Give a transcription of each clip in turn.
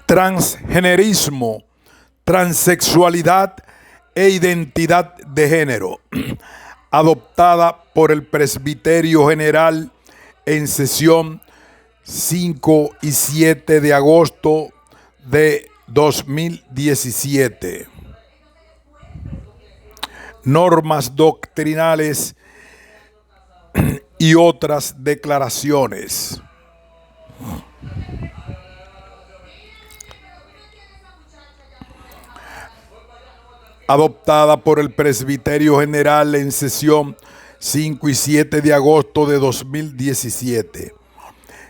transgenerismo, transexualidad e identidad de género, adoptada por el Presbiterio General en sesión 5 y 7 de agosto de 2017. Normas doctrinales y otras declaraciones. Adoptada por el Presbiterio General en sesión 5 y 7 de agosto de 2017.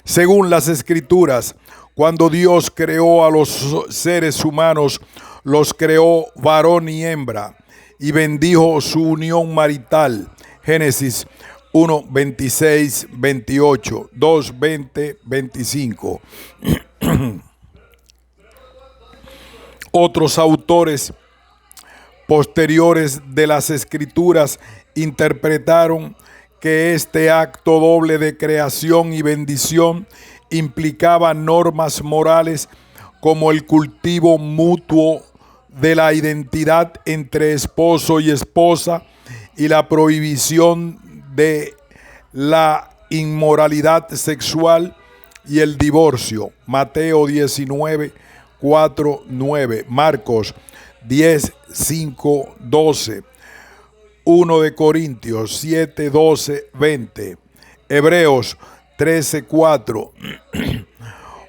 Según las Escrituras, cuando Dios creó a los seres humanos, los creó varón y hembra, y bendijo su unión marital. Génesis 1, 26, 28, 2, 20, 25. Otros autores posteriores de las Escrituras interpretaron que este acto doble de creación y bendición implicaba normas morales como el cultivo mutuo de la identidad entre esposo y esposa y la prohibición de la inmoralidad sexual y el divorcio. Mateo 19, 4, 9, Marcos 10, 5, 12, 1 de Corintios 7, 12, 20, Hebreos 13, 4,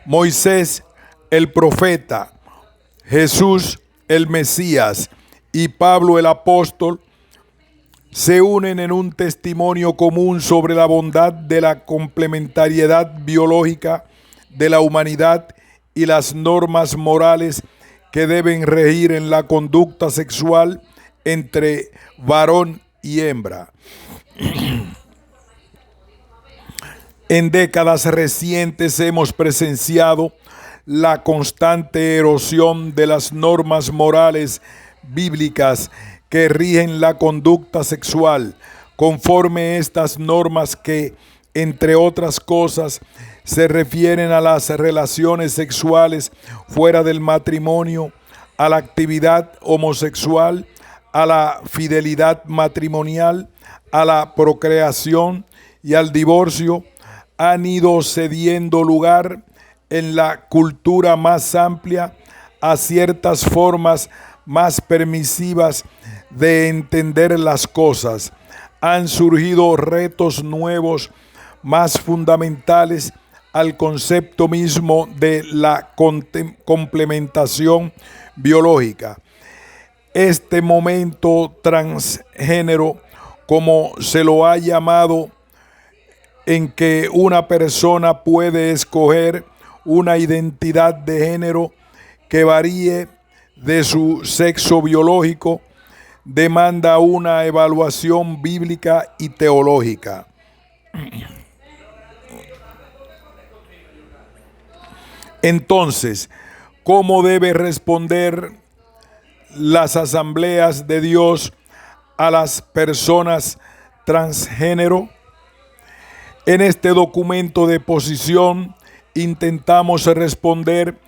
Moisés el profeta, Jesús el Mesías y Pablo el apóstol se unen en un testimonio común sobre la bondad de la complementariedad biológica de la humanidad y las normas morales que deben regir en la conducta sexual entre varón y hembra. En décadas recientes hemos presenciado la constante erosión de las normas morales bíblicas que rigen la conducta sexual, conforme estas normas que, entre otras cosas, se refieren a las relaciones sexuales fuera del matrimonio, a la actividad homosexual, a la fidelidad matrimonial, a la procreación y al divorcio, han ido cediendo lugar en la cultura más amplia a ciertas formas más permisivas de entender las cosas. Han surgido retos nuevos, más fundamentales al concepto mismo de la complementación biológica. Este momento transgénero, como se lo ha llamado, en que una persona puede escoger una identidad de género que varíe de su sexo biológico, demanda una evaluación bíblica y teológica. Entonces, ¿cómo debe responder las asambleas de Dios a las personas transgénero? En este documento de posición intentamos responder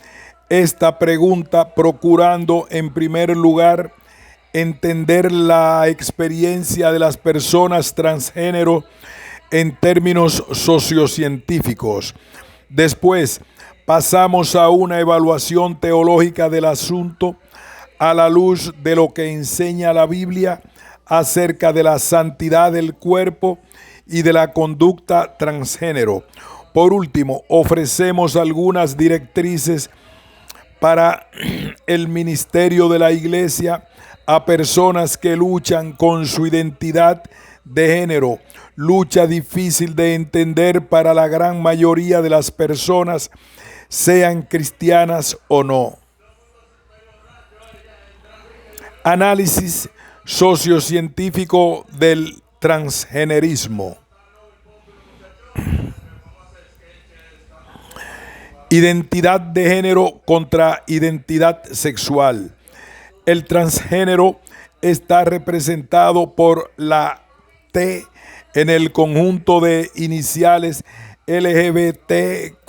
esta pregunta procurando, en primer lugar, entender la experiencia de las personas transgénero en términos sociocientíficos. Después, pasamos a una evaluación teológica del asunto a la luz de lo que enseña la Biblia acerca de la santidad del cuerpo y de la conducta transgénero. Por último, ofrecemos algunas directrices para el ministerio de la Iglesia a personas que luchan con su identidad de género, lucha difícil de entender para la gran mayoría de las personas, sean cristianas o no. Análisis sociocientífico del transgenerismo. Identidad de género contra identidad sexual. El transgénero está representado por la T en el conjunto de iniciales LGBTQIA+,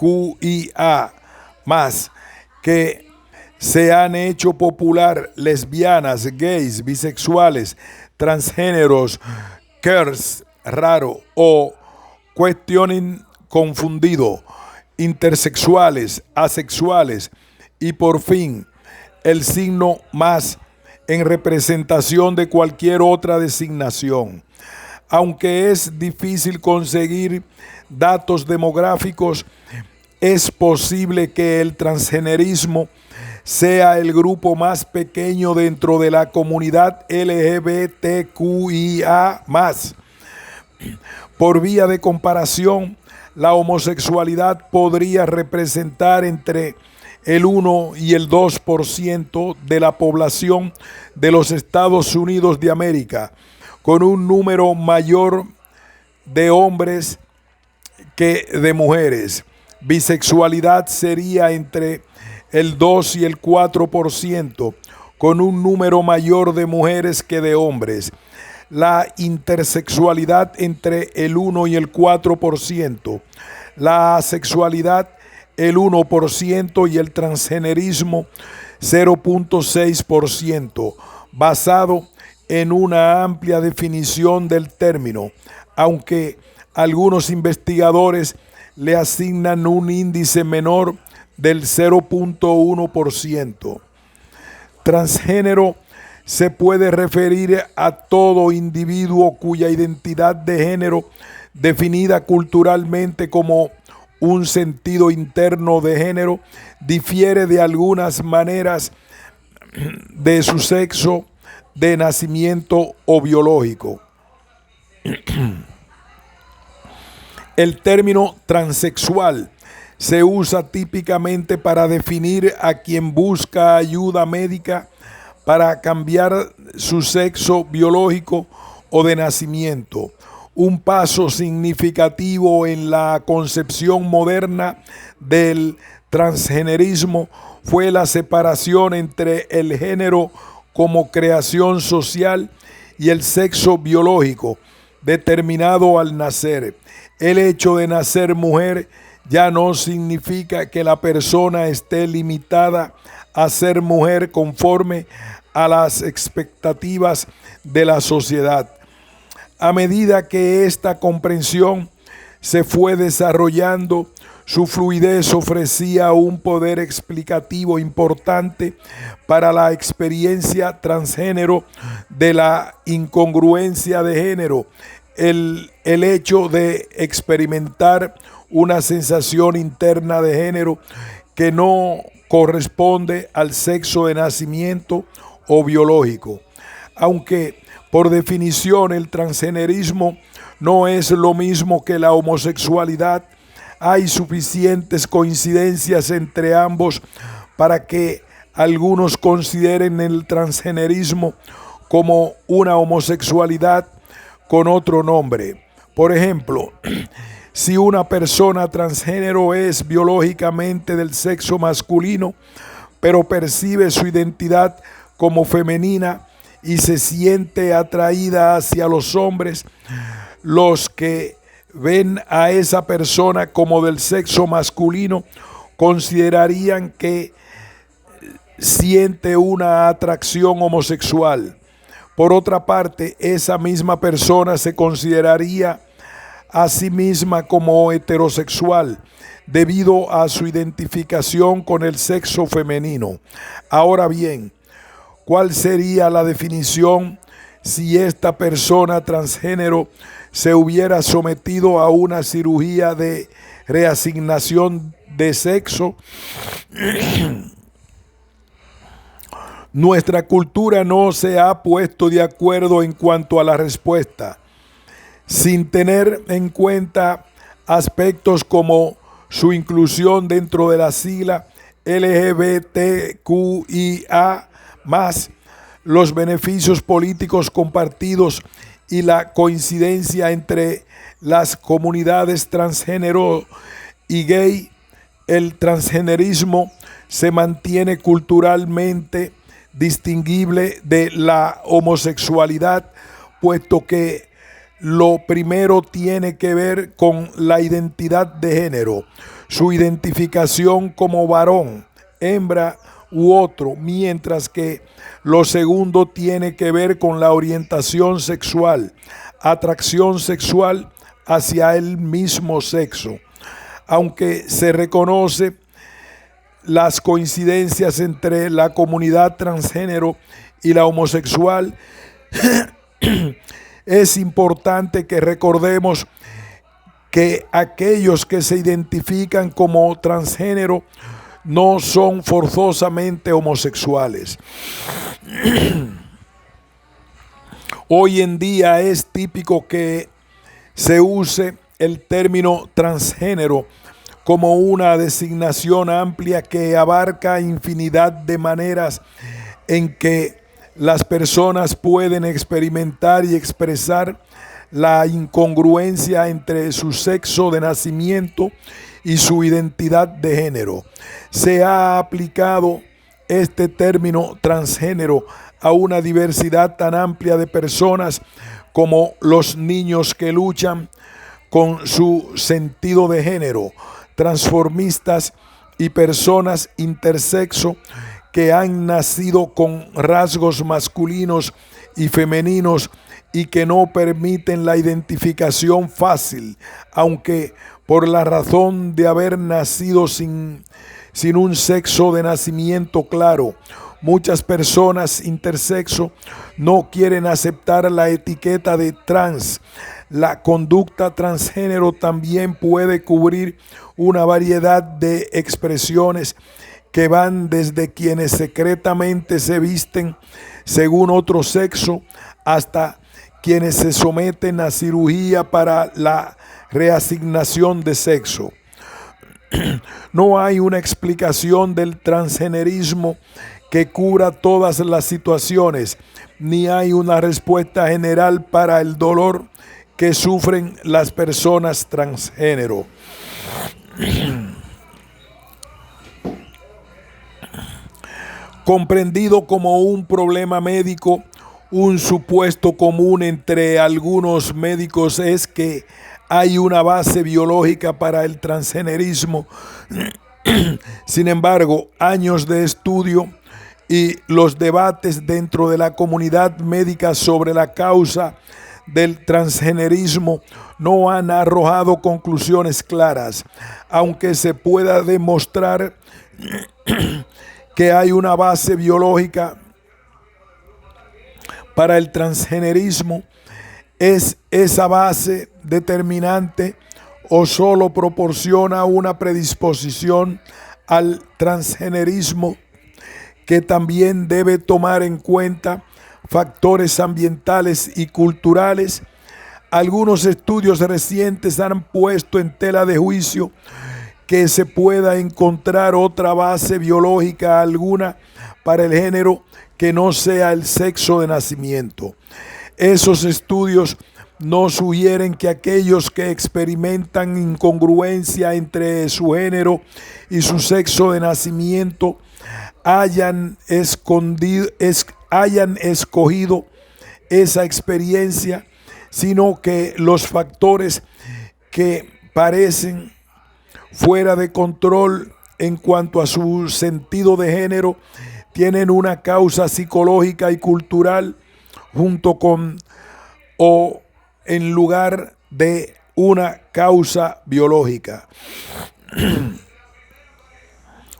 que se han hecho popular: lesbianas, gays, bisexuales, transgéneros, queers, raro o questioning confundido, intersexuales, asexuales y por fin el signo más en representación de cualquier otra designación. Aunque es difícil conseguir datos demográficos, es posible que el transgenerismo sea el grupo más pequeño dentro de la comunidad LGBTQIA+. Por vía de comparación, la homosexualidad podría representar entre el 1 y el 2% de la población de los Estados Unidos de América, con un número mayor de hombres que de mujeres. Bisexualidad sería entre el 2 y el 4%, con un número mayor de mujeres que de hombres. La intersexualidad entre el 1 y el 4%, la asexualidad el 1% y el transgenerismo 0.6%, basado en una amplia definición del término, aunque algunos investigadores le asignan un índice menor del 0.1%. Transgénero se puede referir a todo individuo cuya identidad de género, definida culturalmente como un sentido interno de género, difiere de algunas maneras de su sexo de nacimiento o biológico. El término transexual se usa típicamente para definir a quien busca ayuda médica para cambiar su sexo biológico o de nacimiento. Un paso significativo en la concepción moderna del transgenerismo fue la separación entre el género como creación social y el sexo biológico determinado al nacer. El hecho de nacer mujer ya no significa que la persona esté limitada a ser mujer conforme a las expectativas de la sociedad. A medida que esta comprensión se fue desarrollando, su fluidez ofrecía un poder explicativo importante para la experiencia transgénero de la incongruencia de género, el hecho de experimentar una sensación interna de género que no corresponde al sexo de nacimiento o biológico. Aunque por definición el transgenerismo no es lo mismo que la homosexualidad, hay suficientes coincidencias entre ambos para que algunos consideren el transgenerismo como una homosexualidad con otro nombre. Por ejemplo, si una persona transgénero es biológicamente del sexo masculino, pero percibe su identidad como femenina y se siente atraída hacia los hombres, los que ven a esa persona como del sexo masculino considerarían que siente una atracción homosexual. Por otra parte, esa misma persona se consideraría a sí misma como heterosexual debido a su identificación con el sexo femenino. Ahora bien, ¿cuál sería la definición si esta persona transgénero se hubiera sometido a una cirugía de reasignación de sexo? Nuestra cultura no se ha puesto de acuerdo en cuanto a la respuesta, sin tener en cuenta aspectos como su inclusión dentro de la sigla LGBTQIA+, los beneficios políticos compartidos y la coincidencia entre las comunidades transgénero y gay. El transgenerismo se mantiene culturalmente distinguible de la homosexualidad, puesto que lo primero tiene que ver con la identidad de género, su identificación como varón, hembra u otro, mientras que lo segundo tiene que ver con la orientación sexual, atracción sexual hacia el mismo sexo. Aunque se reconoce las coincidencias entre la comunidad transgénero y la homosexual, es importante que recordemos que aquellos que se identifican como transgénero no son forzosamente homosexuales. Hoy en día es típico que se use el término transgénero como una designación amplia que abarca infinidad de maneras en que las personas pueden experimentar y expresar la incongruencia entre su sexo de nacimiento y su identidad de género. Se ha aplicado este término transgénero a una diversidad tan amplia de personas como los niños que luchan con su sentido de género, transformistas y personas intersexo que han nacido con rasgos masculinos y femeninos y que no permiten la identificación fácil, aunque por la razón de haber nacido sin un sexo de nacimiento claro. Muchas personas intersexo no quieren aceptar la etiqueta de trans. La conducta transgénero también puede cubrir una variedad de expresiones que van desde quienes secretamente se visten según otro sexo hasta quienes se someten a cirugía para la reasignación de sexo. No hay una explicación del transgenerismo que cubra todas las situaciones, ni hay una respuesta general para el dolor que sufren las personas transgénero. Comprendido como un problema médico, un supuesto común entre algunos médicos es que hay una base biológica para el transgenerismo. Sin embargo, años de estudio y los debates dentro de la comunidad médica sobre la causa del transgenerismo no han arrojado conclusiones claras, aunque se pueda demostrar que hay una base biológica para el transgenerismo. ¿Es esa base determinante o solo proporciona una predisposición al transgenerismo que también debe tomar en cuenta factores ambientales y culturales? Algunos estudios recientes han puesto en tela de juicio que se pueda encontrar otra base biológica alguna para el género que no sea el sexo de nacimiento. Esos estudios no sugieren que aquellos que experimentan incongruencia entre su género y su sexo de nacimiento hayan escogido esa experiencia, sino que los factores que parecen fuera de control en cuanto a su sentido de género tienen una causa psicológica y cultural junto con o en lugar de una causa biológica.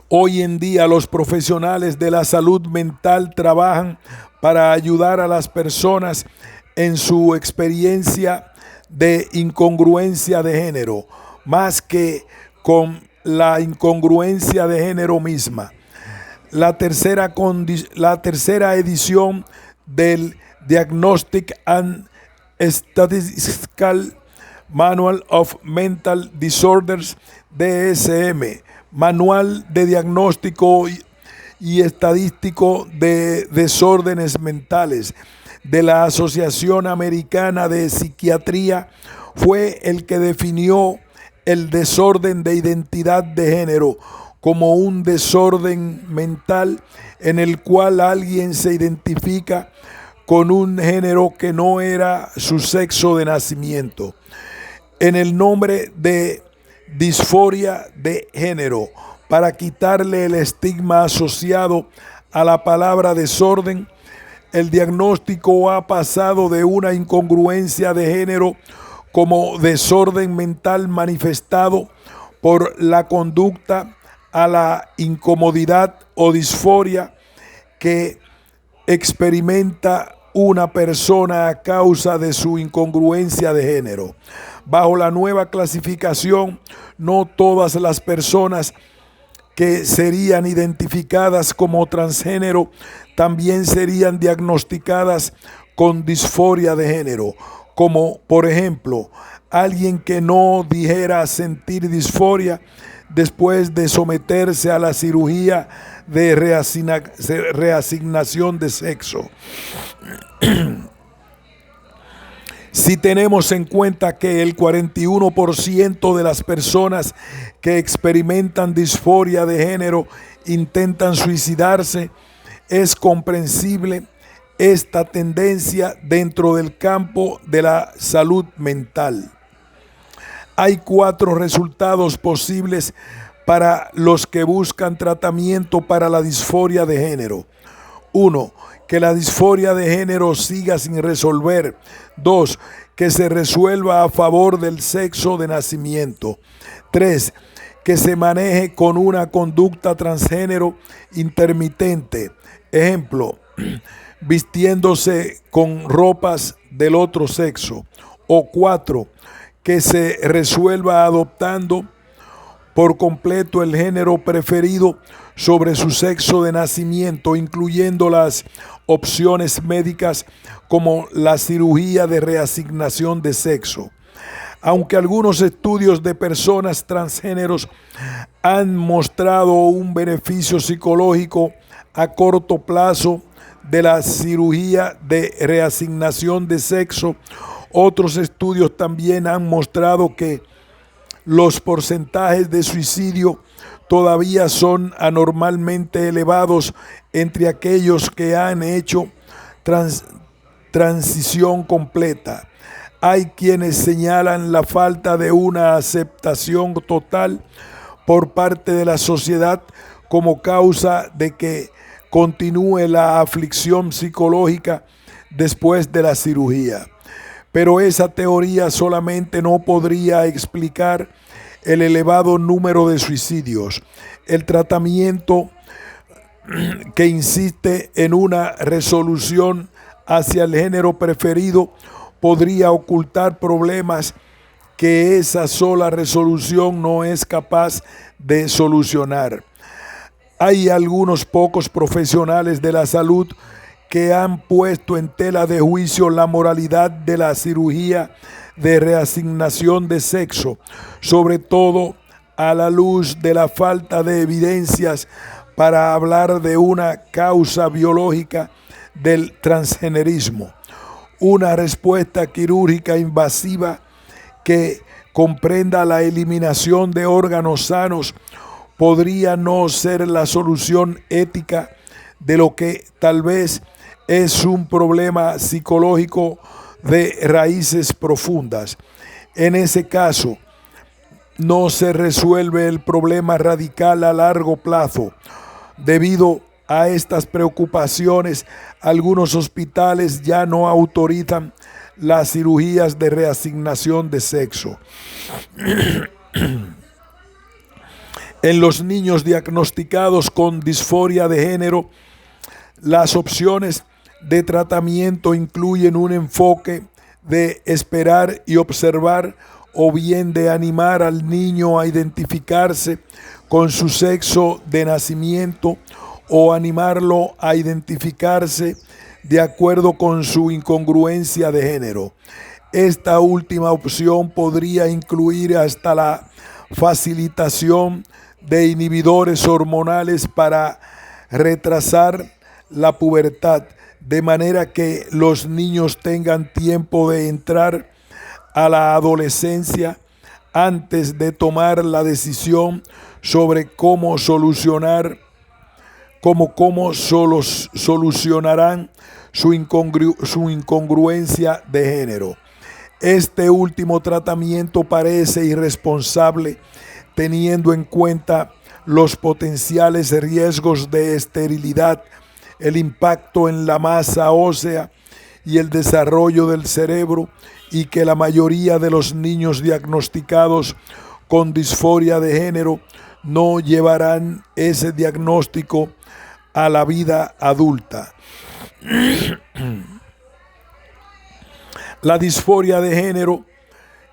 Hoy en día los profesionales de la salud mental trabajan para ayudar a las personas en su experiencia de incongruencia de género, más que con la incongruencia de género misma. La tercera edición del Diagnostic and Statistical Manual of Mental Disorders, DSM, Manual de Diagnóstico y Estadístico de Desórdenes Mentales de la Asociación Americana de Psiquiatría, fue el que definió el desorden de identidad de género como un desorden mental en el cual alguien se identifica con un género que no era su sexo de nacimiento. En el nombre de disforia de género, para quitarle el estigma asociado a la palabra desorden. El diagnóstico ha pasado de una incongruencia de género como desorden mental manifestado por la conducta a la incomodidad o disforia que experimenta una persona a causa de su incongruencia de género. Bajo la nueva clasificación, no todas las personas que serían identificadas como transgénero también serían diagnosticadas con disforia de género, como por ejemplo, alguien que no dijera sentir disforia después de someterse a la cirugía de reasignación de sexo. Si tenemos en cuenta que el 41% de las personas que experimentan disforia de género intentan suicidarse, es comprensible esta tendencia dentro del campo de la salud mental. Hay 4 resultados posibles para los que buscan tratamiento para la disforia de género. 1. Que la disforia de género siga sin resolver. 2. Que se resuelva a favor del sexo de nacimiento. 3. Que se maneje con una conducta transgénero intermitente. Ejemplo, vistiéndose con ropas del otro sexo. O 4. Que se resuelva adoptando por completo el género preferido sobre su sexo de nacimiento, incluyendo las opciones médicas como la cirugía de reasignación de sexo. Aunque algunos estudios de personas transgéneros han mostrado un beneficio psicológico a corto plazo de la cirugía de reasignación de sexo, otros estudios también han mostrado que los porcentajes de suicidio todavía son anormalmente elevados entre aquellos que han hecho transición completa. Hay quienes señalan la falta de una aceptación total por parte de la sociedad como causa de que continúe la aflicción psicológica después de la cirugía. Pero esa teoría solamente no podría explicar el elevado número de suicidios. El tratamiento que insiste en una resolución hacia el género preferido podría ocultar problemas que esa sola resolución no es capaz de solucionar. Hay algunos pocos profesionales de la salud que han puesto en tela de juicio la moralidad de la cirugía de reasignación de sexo, sobre todo a la luz de la falta de evidencias para hablar de una causa biológica del transgenerismo. Una respuesta quirúrgica invasiva que comprenda la eliminación de órganos sanos podría no ser la solución ética de lo que tal vez es un problema psicológico de raíces profundas. En ese caso, no se resuelve el problema radical a largo plazo. Debido a estas preocupaciones, algunos hospitales ya no autorizan las cirugías de reasignación de sexo. En los niños diagnosticados con disforia de género, las opciones de tratamiento incluyen un enfoque de esperar y observar, o bien de animar al niño a identificarse con su sexo de nacimiento, o animarlo a identificarse de acuerdo con su incongruencia de género. Esta última opción podría incluir hasta la facilitación de inhibidores hormonales para retrasar la pubertad, de manera que los niños tengan tiempo de entrar a la adolescencia antes de tomar la decisión sobre cómo solucionarán su incongruencia de género. Este último tratamiento parece irresponsable, teniendo en cuenta los potenciales riesgos de esterilidad, el impacto en la masa ósea y el desarrollo del cerebro, y que la mayoría de los niños diagnosticados con disforia de género no llevarán ese diagnóstico a la vida adulta. La disforia de género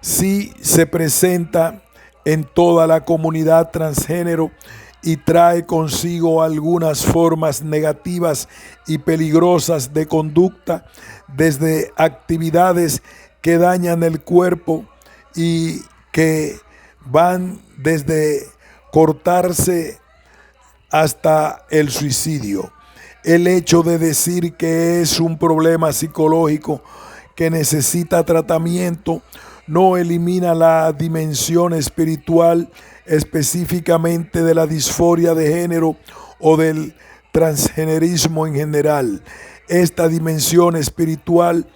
sí se presenta en toda la comunidad transgénero y trae consigo algunas formas negativas y peligrosas de conducta, desde actividades que dañan el cuerpo y que van desde cortarse hasta el suicidio. El hecho de decir que es un problema psicológico que necesita tratamiento no elimina la dimensión espiritual, específicamente de la disforia de género o del transgenerismo en general. Esta dimensión espiritual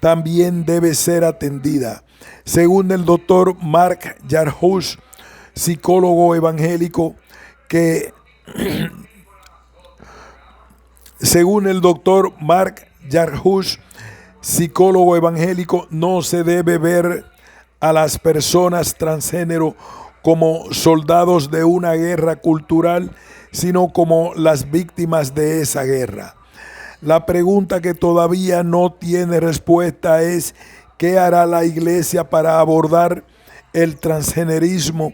también debe ser atendida. Según el doctor Mark Yarhouse, psicólogo evangélico, no se debe ver a las personas transgénero como soldados de una guerra cultural, sino como las víctimas de esa guerra. La pregunta que todavía no tiene respuesta es: ¿qué hará la iglesia para abordar el transgenerismo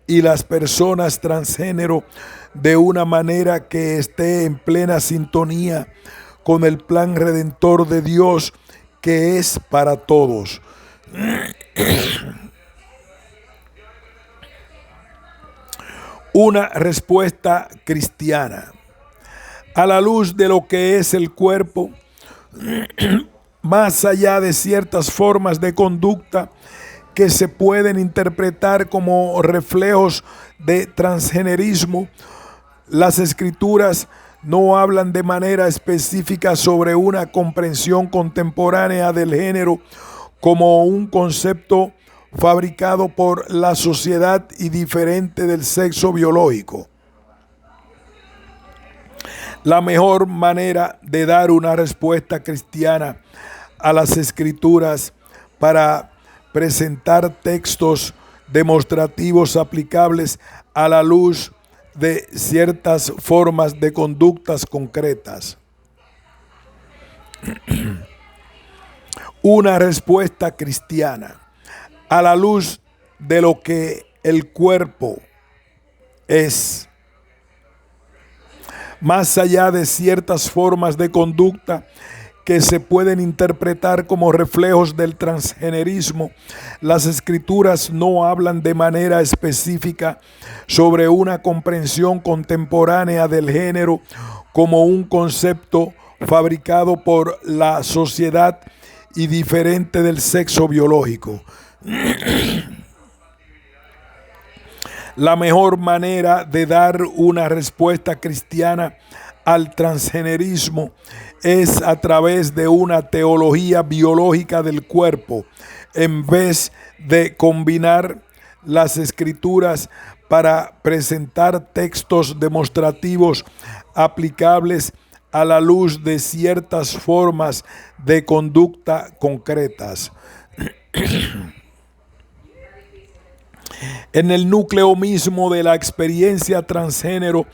y las personas transgénero de una manera que esté en plena sintonía con el plan redentor de Dios, que es para todos? Una respuesta cristiana. A la luz de lo que es el cuerpo, más allá de ciertas formas de conducta que se pueden interpretar como reflejos de transgenerismo, las escrituras no hablan de manera específica sobre una comprensión contemporánea del género como un concepto fabricado por la sociedad y diferente del sexo biológico. La mejor manera de dar una respuesta cristiana a las escrituras para presentar textos demostrativos aplicables a la luz de ciertas formas de conductas concretas. Una respuesta cristiana a la luz de lo que el cuerpo es, más allá de ciertas formas de conducta que se pueden interpretar como reflejos del transgenerismo, las escrituras no hablan de manera específica sobre una comprensión contemporánea del género como un concepto fabricado por la sociedad y diferente del sexo biológico. La mejor manera de dar una respuesta cristiana al transgenerismo es a través de una teología biológica del cuerpo, en vez de combinar las escrituras para presentar textos demostrativos aplicables a la luz de ciertas formas de conducta concretas. En el núcleo mismo de la experiencia transgénero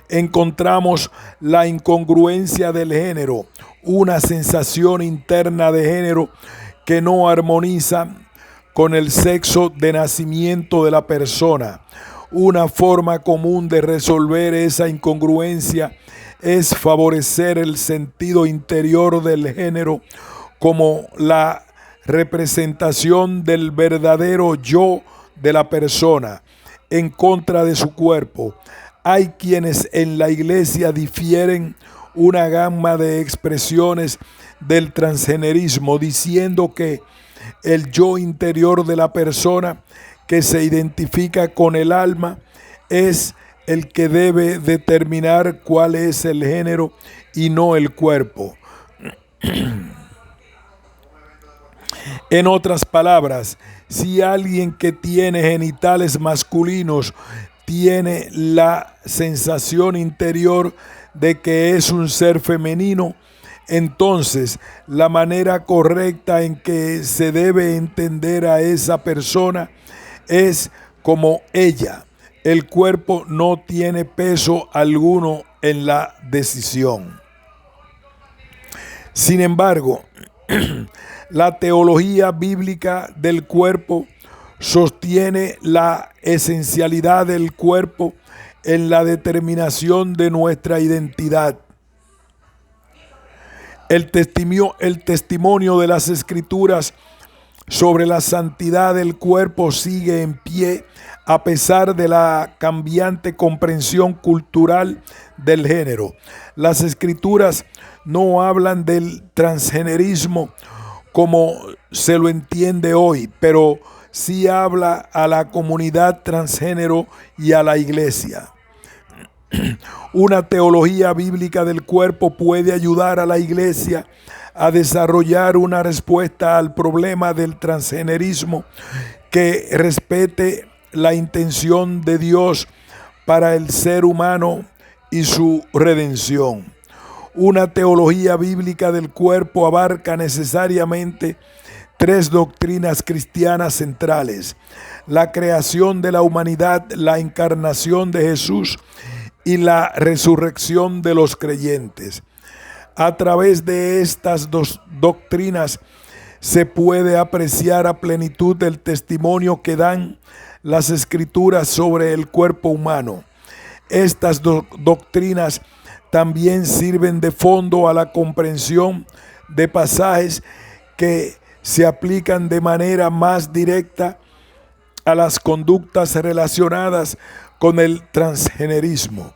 encontramos la incongruencia del género, una sensación interna de género que no armoniza con el sexo de nacimiento de la persona. Una forma común de resolver esa incongruencia es favorecer el sentido interior del género como la representación del verdadero yo de la persona en contra de su cuerpo. Hay quienes en la iglesia difieren una gama de expresiones del transgenerismo, diciendo que el yo interior de la persona, que se identifica con el alma, es el que debe determinar cuál es el género y no el cuerpo. En otras palabras, si alguien que tiene genitales masculinos tiene la sensación interior de que es un ser femenino, entonces la manera correcta en que se debe entender a esa persona es como ella. El cuerpo no tiene peso alguno en la decisión. Sin embargo, la teología bíblica del cuerpo sostiene la esencialidad del cuerpo en la determinación de nuestra identidad. El testimonio de las Escrituras sobre la santidad del cuerpo sigue en pie a pesar de la cambiante comprensión cultural del género. Las Escrituras no hablan del transgenerismo como se lo entiende hoy, pero sí habla a la comunidad transgénero y a la iglesia. Una teología bíblica del cuerpo puede ayudar a la iglesia a desarrollar una respuesta al problema del transgenerismo que respete la intención de Dios para el ser humano y su redención. Una teología bíblica del cuerpo abarca necesariamente tres doctrinas cristianas centrales: la creación de la humanidad, la encarnación de Jesús y la resurrección de los creyentes. A través de estas dos doctrinas se puede apreciar a plenitud el testimonio que dan las Escrituras sobre el cuerpo humano. Estas doctrinas también sirven de fondo a la comprensión de pasajes que se aplican de manera más directa a las conductas relacionadas con el transgenerismo.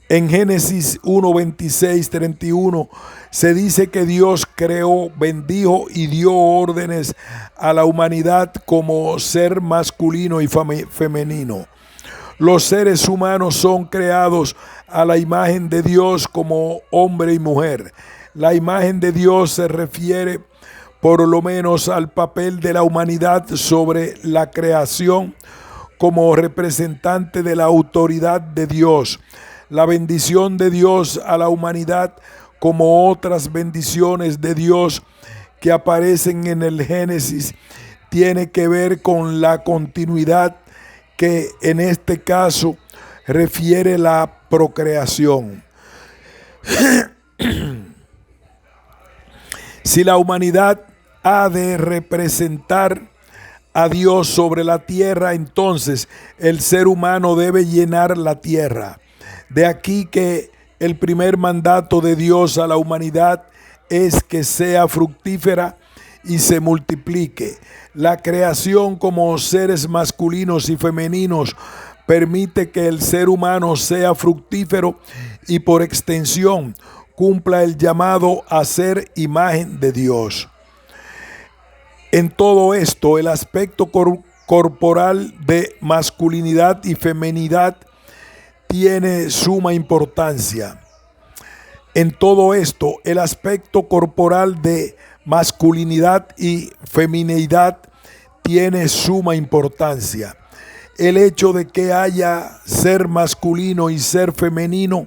En Génesis 1, 26, 31 se dice que Dios creó, bendijo y dio órdenes a la humanidad como ser masculino y femenino. Los seres humanos son creados a la imagen de Dios como hombre y mujer. La imagen de Dios se refiere por lo menos al papel de la humanidad sobre la creación como representante de la autoridad de Dios. La bendición de Dios a la humanidad, como otras bendiciones de Dios que aparecen en el Génesis, tiene que ver con la continuidad que en este caso refiere la procreación. Si la humanidad ha de representar a Dios sobre la tierra, entonces el ser humano debe llenar la tierra. De aquí que el primer mandato de Dios a la humanidad es que sea fructífera y se multiplique. La creación como seres masculinos y femeninos permite que el ser humano sea fructífero y por extensión cumpla el llamado a ser imagen de Dios. En todo esto, el aspecto corporal de masculinidad y feminidad tiene suma importancia. En todo esto, el aspecto corporal de masculinidad y feminidad tiene suma importancia. El hecho de que haya ser masculino y ser femenino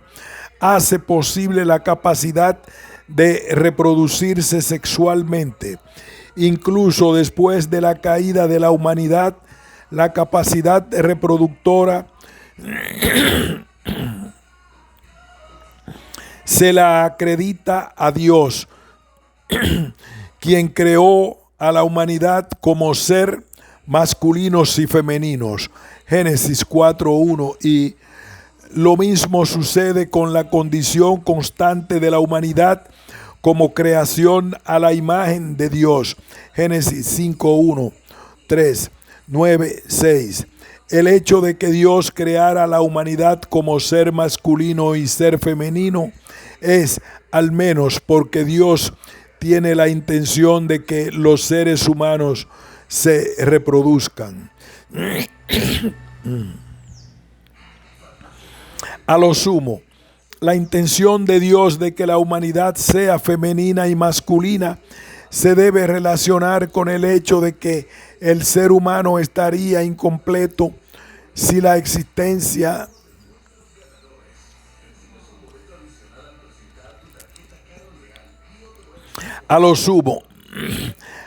hace posible la capacidad de reproducirse sexualmente. Incluso después de la caída de la humanidad, la capacidad reproductora se la acredita a Dios, quien creó a la humanidad como ser masculinos y femeninos. Génesis 4:1. Y lo mismo sucede con la condición constante de la humanidad como creación a la imagen de Dios. Génesis 5:1, 3, 9, 6. El hecho de que Dios creara a la humanidad como ser masculino y ser femenino es al menos porque Dios tiene la intención de que los seres humanos se reproduzcan. A lo sumo, la intención de Dios de que la humanidad sea femenina y masculina se debe relacionar con el hecho de que el ser humano estaría incompleto si la existencia a lo sumo,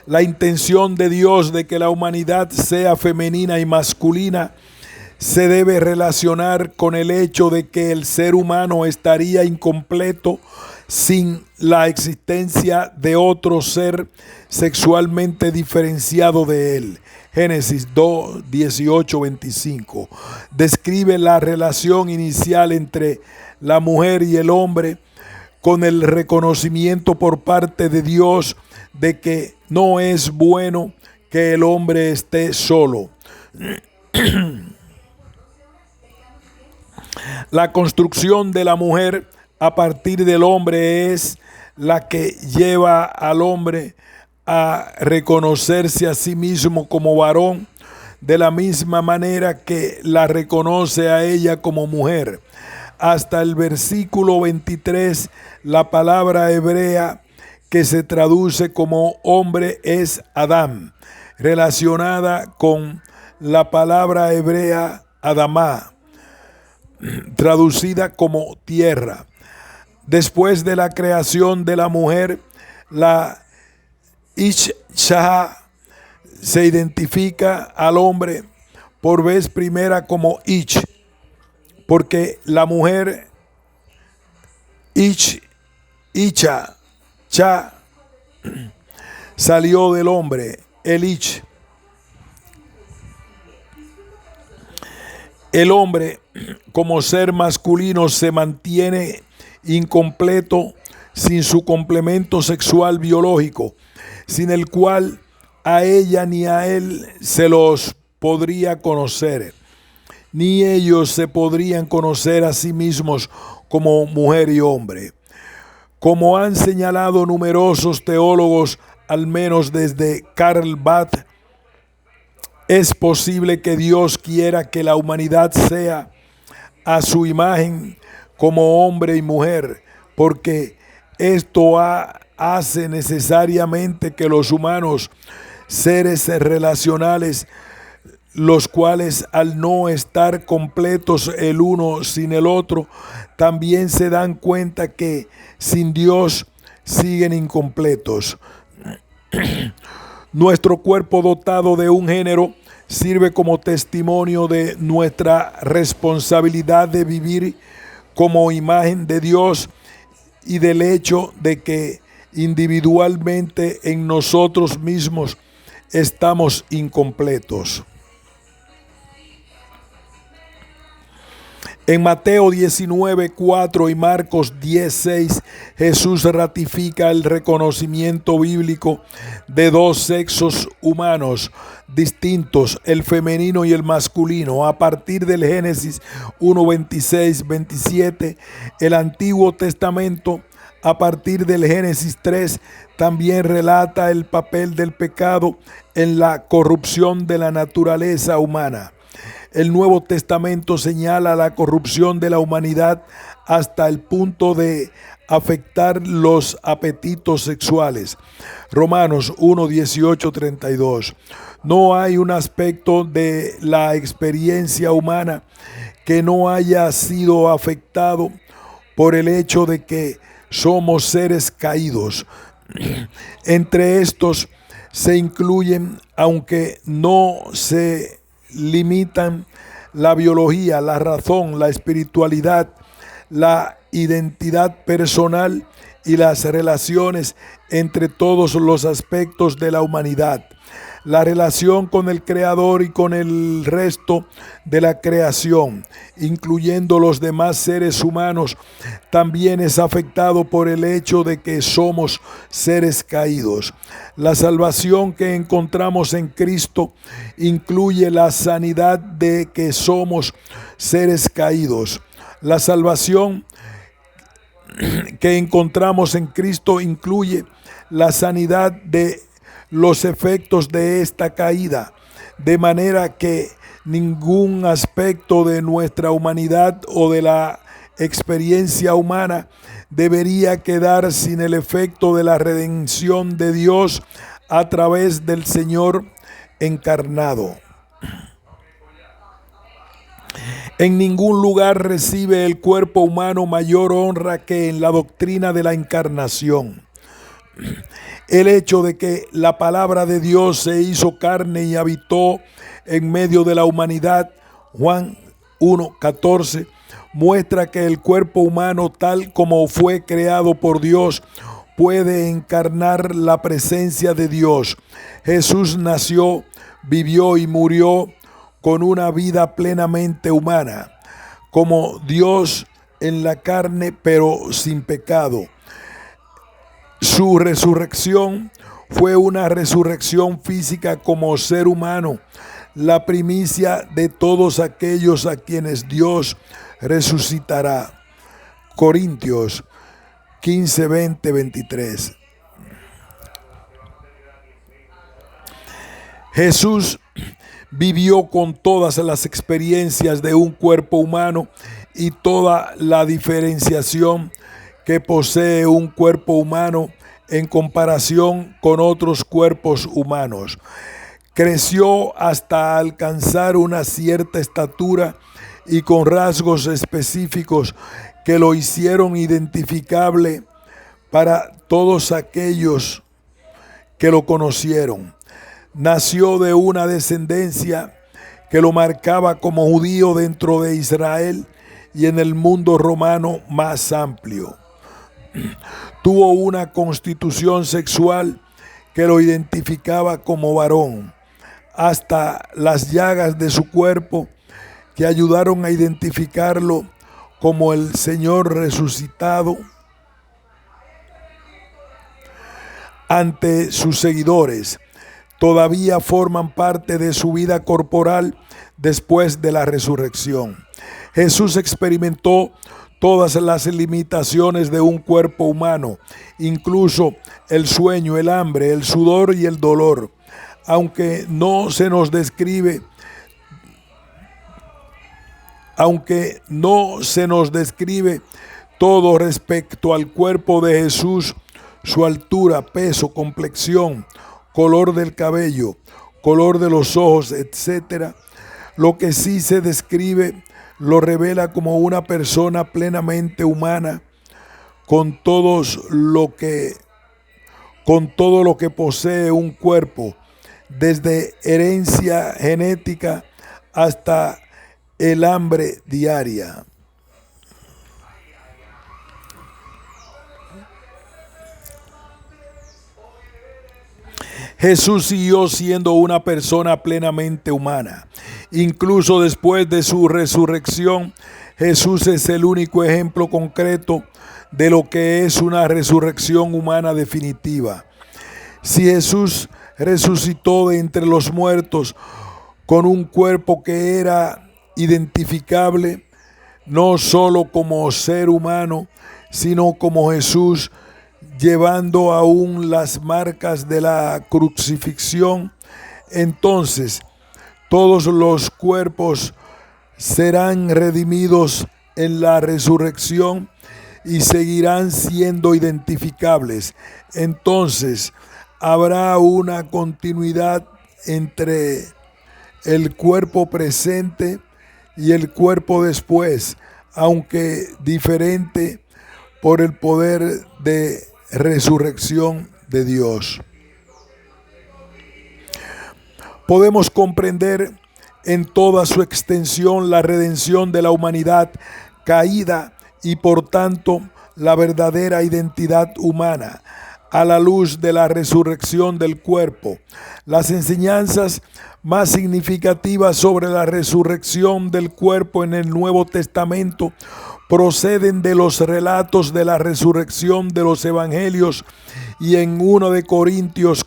la intención de Dios de que la humanidad sea femenina y masculina se debe relacionar con el hecho de que el ser humano estaría incompleto sin la existencia de otro ser sexualmente diferenciado de él. Génesis 2, 18, 25. Describe la relación inicial entre la mujer y el hombre con el reconocimiento por parte de Dios de que no es bueno que el hombre esté solo. La construcción de la mujer a partir del hombre es la que lleva al hombre a reconocerse a sí mismo como varón, de la misma manera que la reconoce a ella como mujer. Hasta el versículo 23, la palabra hebrea que se traduce como hombre es Adán, relacionada con la palabra hebrea Adamá, traducida como tierra. Después de la creación de la mujer, la Isha se identifica al hombre por vez primera como Ich, porque la mujer Icha, Cha, salió del hombre, el Ich. El hombre, como ser masculino, se mantiene incompleto sin su complemento sexual biológico, sin el cual a ella ni a él se los podría conocer, ni ellos se podrían conocer a sí mismos como mujer y hombre. Como han señalado numerosos teólogos, al menos desde Karl Barth, es posible que Dios quiera que la humanidad sea a su imagen como hombre y mujer, porque esto hace necesariamente que los humanos, seres relacionales, los cuales al no estar completos el uno sin el otro, también se dan cuenta que sin Dios siguen incompletos. Nuestro cuerpo dotado de un género sirve como testimonio de nuestra responsabilidad de vivir como imagen de Dios y del hecho de que individualmente en nosotros mismos estamos incompletos. En Mateo 19:4 y Marcos 10:6, Jesús ratifica el reconocimiento bíblico de dos sexos humanos distintos, el femenino y el masculino. A partir del Génesis 1:26-27, el Antiguo Testamento, a partir del Génesis 3, también relata el papel del pecado en la corrupción de la naturaleza humana. El Nuevo Testamento señala la corrupción de la humanidad hasta el punto de afectar los apetitos sexuales. Romanos 1:18-32. No hay un aspecto de la experiencia humana que no haya sido afectado por el hecho de que somos seres caídos. Entre estos se incluyen, aunque no se limitan, la biología, la razón, la espiritualidad, la identidad personal y las relaciones entre todos los aspectos de la humanidad. La relación con el Creador y con el resto de la creación, incluyendo los demás seres humanos, también es afectado por el hecho de que somos seres caídos. La salvación que encontramos en Cristo incluye la sanidad de que somos seres caídos. La salvación que encontramos en Cristo incluye la sanidad de los efectos de esta caída, de manera que ningún aspecto de nuestra humanidad o de la experiencia humana debería quedar sin el efecto de la redención de Dios a través del Señor encarnado. En ningún lugar recibe el cuerpo humano mayor honra que en la doctrina de la encarnación. El hecho de que la palabra de Dios se hizo carne y habitó en medio de la humanidad, Juan 1:14, muestra que el cuerpo humano, tal como fue creado por Dios, puede encarnar la presencia de Dios. Jesús nació, vivió y murió con una vida plenamente humana, como Dios en la carne, pero sin pecado. Su resurrección fue una resurrección física como ser humano, la primicia de todos aquellos a quienes Dios resucitará. Corintios 15, 20, 23. Jesús vivió con todas las experiencias de un cuerpo humano y toda la diferenciación que posee un cuerpo humano en comparación con otros cuerpos humanos. Creció hasta alcanzar una cierta estatura y con rasgos específicos que lo hicieron identificable para todos aquellos que lo conocieron. Nació de una descendencia que lo marcaba como judío dentro de Israel y en el mundo romano más amplio. Tuvo una constitución sexual que lo identificaba como varón. Hasta las llagas de su cuerpo que ayudaron a identificarlo como el Señor resucitado ante sus seguidores, todavía forman parte de su vida corporal después de la resurrección. Jesús experimentó todas las limitaciones de un cuerpo humano, incluso el sueño, el hambre, el sudor y el dolor. Aunque no se nos describe todo respecto al cuerpo de Jesús, su altura, peso, complexión, color del cabello, color de los ojos, etc. Lo que sí se describe lo revela como una persona plenamente humana, con todo lo que posee un cuerpo, desde herencia genética hasta el hambre diaria. Jesús siguió siendo una persona plenamente humana. Incluso después de su resurrección, Jesús es el único ejemplo concreto de lo que es una resurrección humana definitiva. Si Jesús resucitó de entre los muertos con un cuerpo que era identificable, no solo como ser humano, sino como Jesús, llevando aún las marcas de la crucifixión, entonces todos los cuerpos serán redimidos en la resurrección y seguirán siendo identificables. Entonces habrá una continuidad entre el cuerpo presente y el cuerpo después, aunque diferente por el poder de resurrección de Dios. Podemos comprender en toda su extensión la redención de la humanidad caída y por tanto la verdadera identidad humana a la luz de la resurrección del cuerpo. Las enseñanzas más significativas sobre la resurrección del cuerpo en el Nuevo Testamento proceden de los relatos de la resurrección de los evangelios y en 1 de Corintios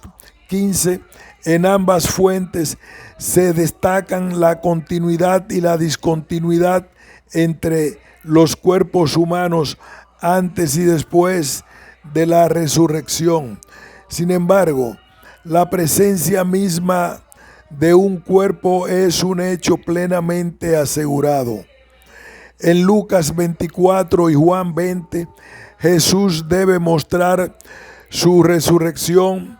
15, en ambas fuentes se destacan la continuidad y la discontinuidad entre los cuerpos humanos antes y después de la resurrección. Sin embargo, la presencia misma de un cuerpo es un hecho plenamente asegurado. En Lucas 24 y Juan 20, Jesús debe mostrar su resurrección.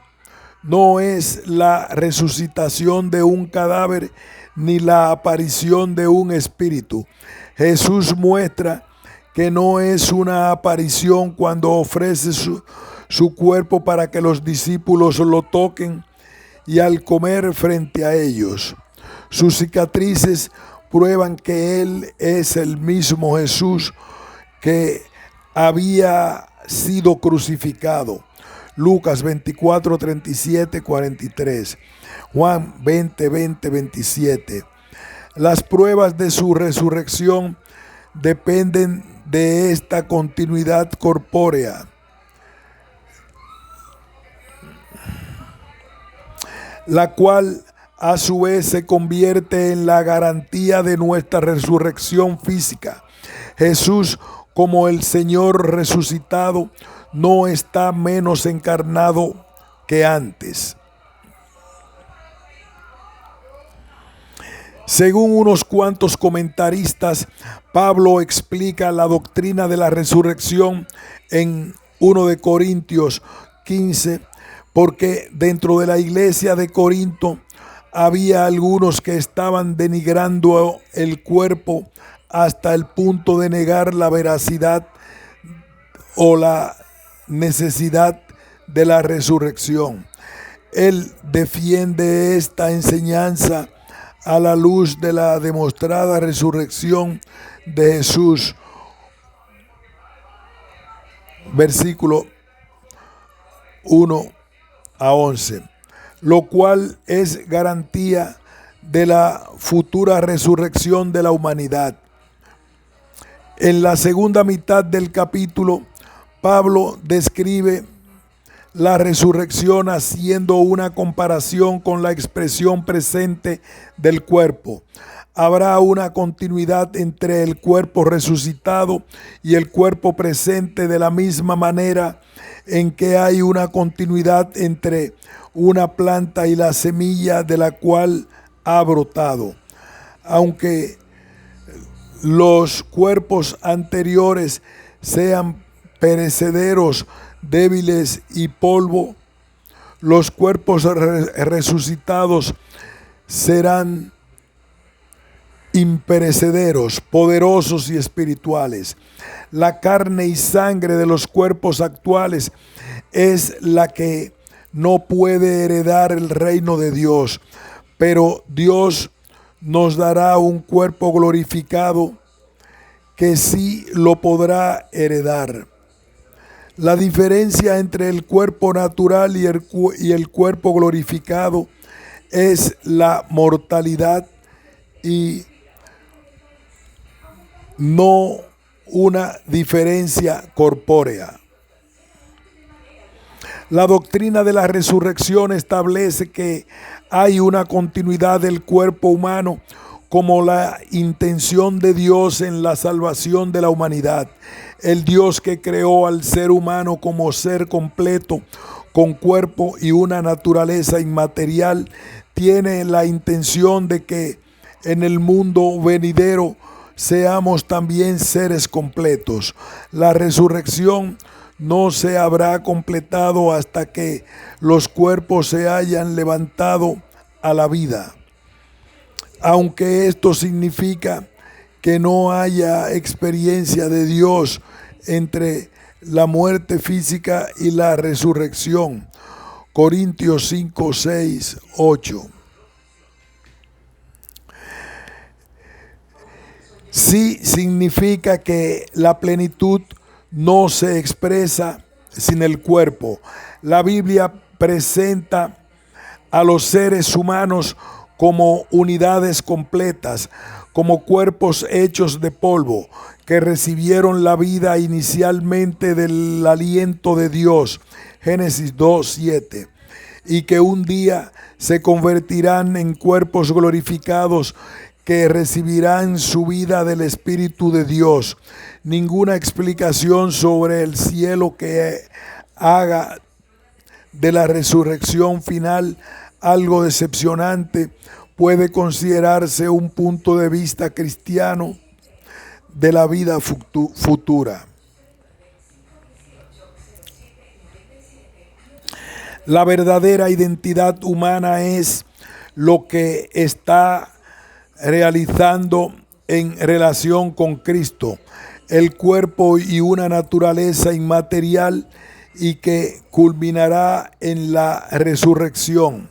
No es la resucitación de un cadáver ni la aparición de un espíritu. Jesús muestra que no es una aparición cuando ofrece su cuerpo para que los discípulos lo toquen y al comer frente a ellos. Sus cicatrices prueban que Él es el mismo Jesús que había sido crucificado. Lucas 24, 37, 43. Juan 20, 20, 27. Las pruebas de su resurrección dependen de esta continuidad corpórea, la cual a su vez se convierte en la garantía de nuestra resurrección física. Jesús, como el Señor resucitado, no está menos encarnado que antes. Según unos cuantos comentaristas, Pablo explica la doctrina de la resurrección en 1 de Corintios 15, porque dentro de la iglesia de Corinto había algunos que estaban denigrando el cuerpo hasta el punto de negar la veracidad o la necesidad de la resurrección. Él defiende esta enseñanza a la luz de la demostrada resurrección de Jesús. Versículo 1 a 11, lo cual es garantía de la futura resurrección de la humanidad. En la segunda mitad del capítulo, Pablo describe la resurrección haciendo una comparación con la expresión presente del cuerpo. Habrá una continuidad entre el cuerpo resucitado y el cuerpo presente, de la misma manera en que hay una continuidad entre una planta y la semilla de la cual ha brotado. Aunque los cuerpos anteriores sean perecederos, débiles y polvo, los cuerpos resucitados serán imperecederos, poderosos y espirituales. La carne y sangre de los cuerpos actuales es la que no puede heredar el reino de Dios, pero Dios nos dará un cuerpo glorificado que sí lo podrá heredar. La diferencia entre el cuerpo natural y el cuerpo glorificado es la mortalidad y no una diferencia corpórea. La doctrina de la resurrección establece que hay una continuidad del cuerpo humano como la intención de Dios en la salvación de la humanidad. El Dios que creó al ser humano como ser completo, con cuerpo y una naturaleza inmaterial, tiene la intención de que en el mundo venidero seamos también seres completos. La resurrección no se habrá completado hasta que los cuerpos se hayan levantado a la vida. Aunque esto significa que no haya experiencia de Dios entre la muerte física y la resurrección. Corintios 5, 6, 8. Sí significa que la plenitud no se expresa sin el cuerpo. La Biblia presenta a los seres humanos como unidades completas, como cuerpos hechos de polvo, que recibieron la vida inicialmente del aliento de Dios, Génesis 2:7, y que un día se convertirán en cuerpos glorificados que recibirán su vida del Espíritu de Dios. Ninguna explicación sobre el cielo que haga de la resurrección final algo decepcionante puede considerarse un punto de vista cristiano de la vida futura. La verdadera identidad humana es lo que está realizando en relación con Cristo, el cuerpo y una naturaleza inmaterial y que culminará en la resurrección.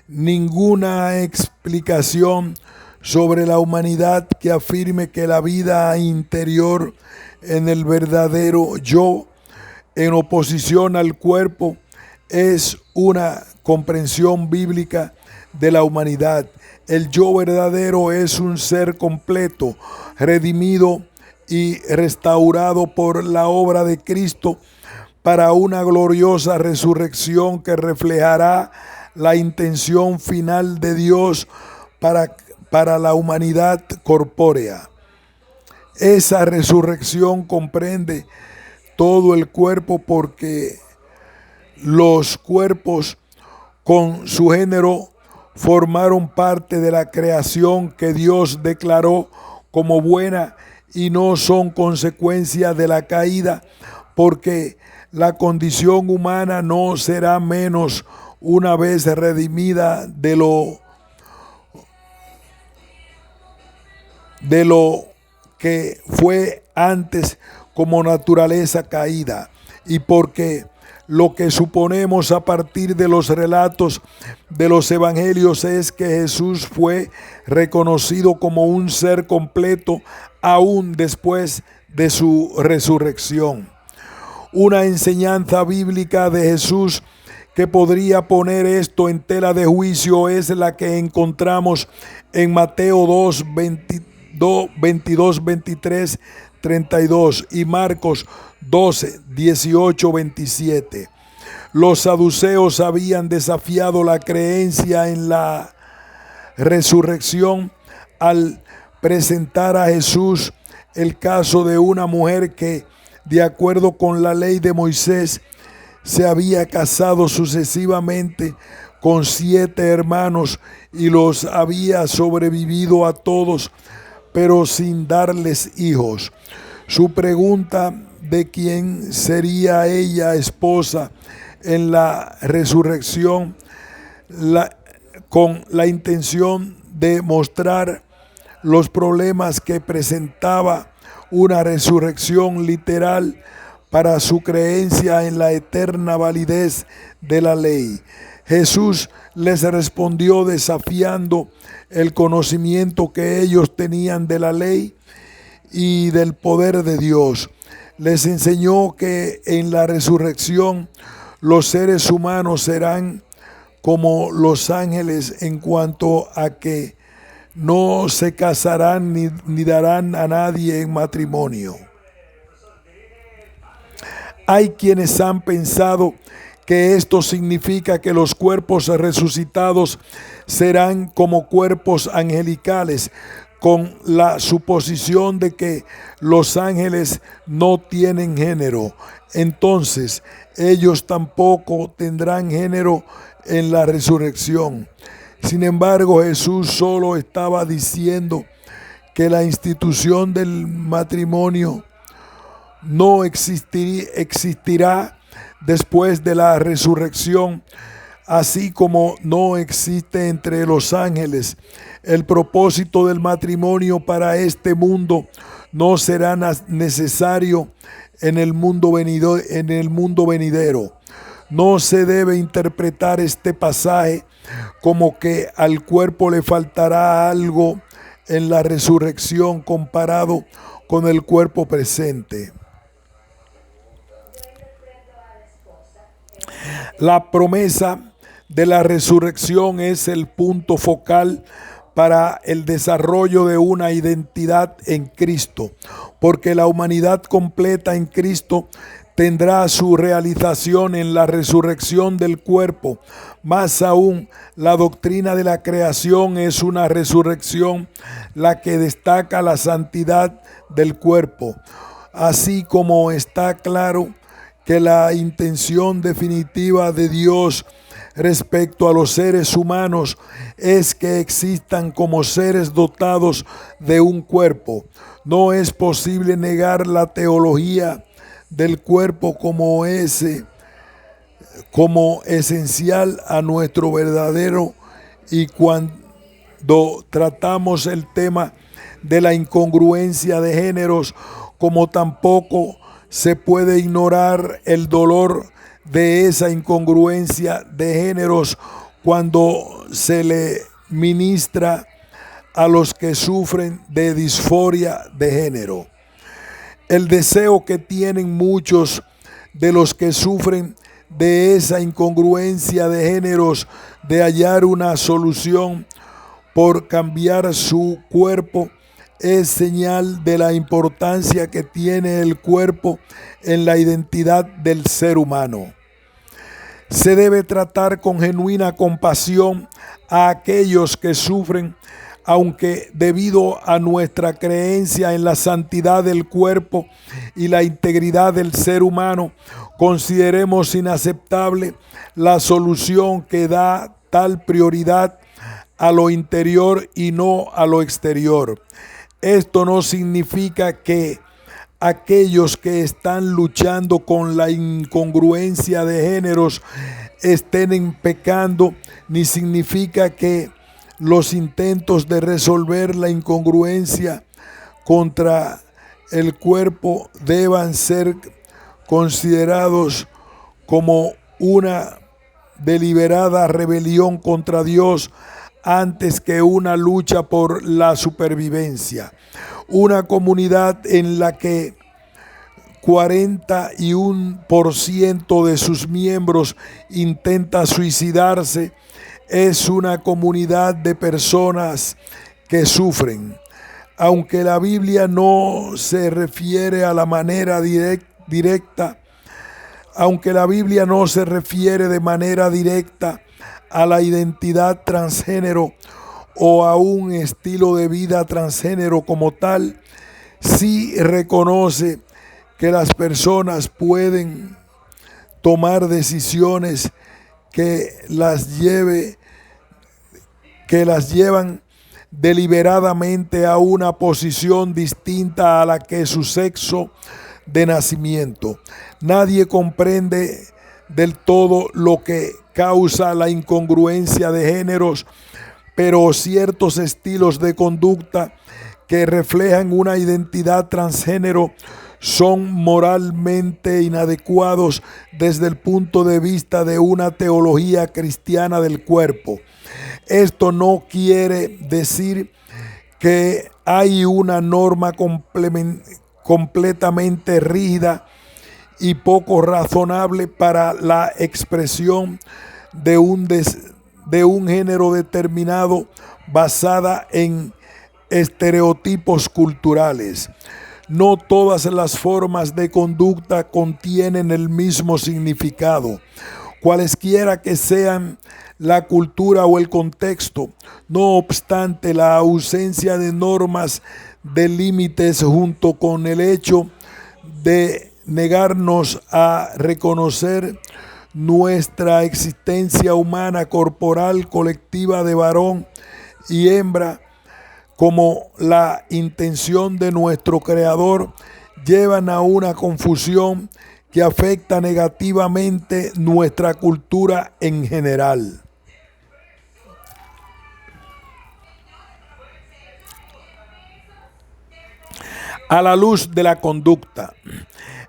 Ninguna explicación sobre la humanidad que afirme que la vida interior en el verdadero yo, en oposición al cuerpo, es una comprensión bíblica de la humanidad. El yo verdadero es un ser completo, redimido y restaurado por la obra de Cristo para una gloriosa resurrección que reflejará la intención final de Dios para la humanidad corpórea. Esa resurrección comprende todo el cuerpo porque los cuerpos con su género formaron parte de la creación que Dios declaró como buena y no son consecuencia de la caída, porque la condición humana no será menos una vez redimida de lo que fue antes como naturaleza caída, y porque lo que suponemos a partir de los relatos de los evangelios es que Jesús fue reconocido como un ser completo aún después de su resurrección. Una enseñanza bíblica de Jesús que podría poner esto en tela de juicio es la que encontramos en Mateo 22, 23, 32 y Marcos 12, 18, 27. Los saduceos habían desafiado la creencia en la resurrección al presentar a Jesús el caso de una mujer que, de acuerdo con la ley de Moisés, se había casado sucesivamente con 7 hermanos y los había sobrevivido a todos, pero sin darles hijos. Su pregunta de quién sería ella esposa en la resurrección, con la intención de mostrar los problemas que presentaba una resurrección literal para su creencia en la eterna validez de la ley. Jesús les respondió desafiando el conocimiento que ellos tenían de la ley y del poder de Dios. Les enseñó que en la resurrección los seres humanos serán como los ángeles en cuanto a que no se casarán ni darán a nadie en matrimonio. Hay quienes han pensado que esto significa que los cuerpos resucitados serán como cuerpos angelicales, con la suposición de que los ángeles no tienen género. Entonces, ellos tampoco tendrán género en la resurrección. Sin embargo, Jesús solo estaba diciendo que la institución del matrimonio no existirá después de la resurrección, así como no existe entre los ángeles. El propósito del matrimonio para este mundo no será necesario en el mundo venidero. No se debe interpretar este pasaje como que al cuerpo le faltará algo en la resurrección comparado con el cuerpo presente. La promesa de la resurrección es el punto focal para el desarrollo de una identidad en Cristo, porque la humanidad completa en Cristo tendrá su realización en la resurrección del cuerpo. Más aún, la doctrina de la creación es una resurrección la que destaca la santidad del cuerpo, así como está claro que la intención definitiva de Dios respecto a los seres humanos es que existan como seres dotados de un cuerpo. No es posible negar la teología del cuerpo como esencial a nuestro verdadero y cuando tratamos el tema de la incongruencia de géneros, como tampoco se puede ignorar el dolor de esa incongruencia de géneros cuando se le ministra a los que sufren de disforia de género. El deseo que tienen muchos de los que sufren de esa incongruencia de géneros de hallar una solución por cambiar su cuerpo es señal de la importancia que tiene el cuerpo en la identidad del ser humano. Se debe tratar con genuina compasión a aquellos que sufren, aunque debido a nuestra creencia en la santidad del cuerpo y la integridad del ser humano, consideremos inaceptable la solución que da tal prioridad a lo interior y no a lo exterior. Esto no significa que aquellos que están luchando con la incongruencia de géneros estén pecando, ni significa que los intentos de resolver la incongruencia contra el cuerpo deban ser considerados como una deliberada rebelión contra Dios antes que una lucha por la supervivencia. Una comunidad en la que 41% de sus miembros intenta suicidarse es una comunidad de personas que sufren. Aunque la Biblia no se refiere a la manera directa, aunque la Biblia no se refiere de manera directa a la identidad transgénero o a un estilo de vida transgénero como tal, sí reconoce que las personas pueden tomar decisiones que las llevan deliberadamente a una posición distinta a la que su sexo de nacimiento. Nadie comprende del todo lo que causa la incongruencia de géneros, pero ciertos estilos de conducta que reflejan una identidad transgénero son moralmente inadecuados desde el punto de vista de una teología cristiana del cuerpo. Esto no quiere decir que hay una norma completamente rígida y poco razonable para la expresión de un género determinado basada en estereotipos culturales. No todas las formas de conducta contienen el mismo significado, cualesquiera que sean la cultura o el contexto. No obstante, la ausencia de normas de límites junto con el hecho de negarnos a reconocer nuestra existencia humana, corporal, colectiva de varón y hembra como la intención de nuestro Creador, llevan a una confusión que afecta negativamente nuestra cultura en general. A la luz de la conducta,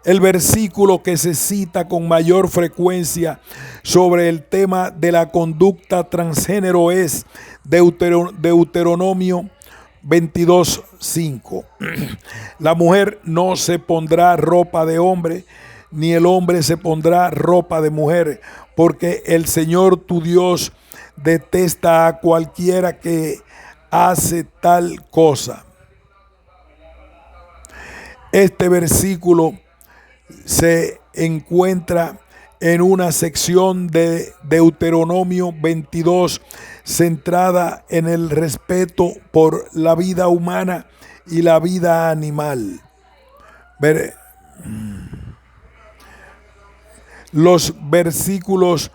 el versículo que se cita con mayor frecuencia sobre el tema de la conducta transgénero es Deuteronomio 22:5. La mujer no se pondrá ropa de hombre, ni el hombre se pondrá ropa de mujer, porque el Señor tu Dios detesta a cualquiera que hace tal cosa. Este versículo se encuentra en una sección de Deuteronomio 22 centrada en el respeto por la vida humana y la vida animal. Los versículos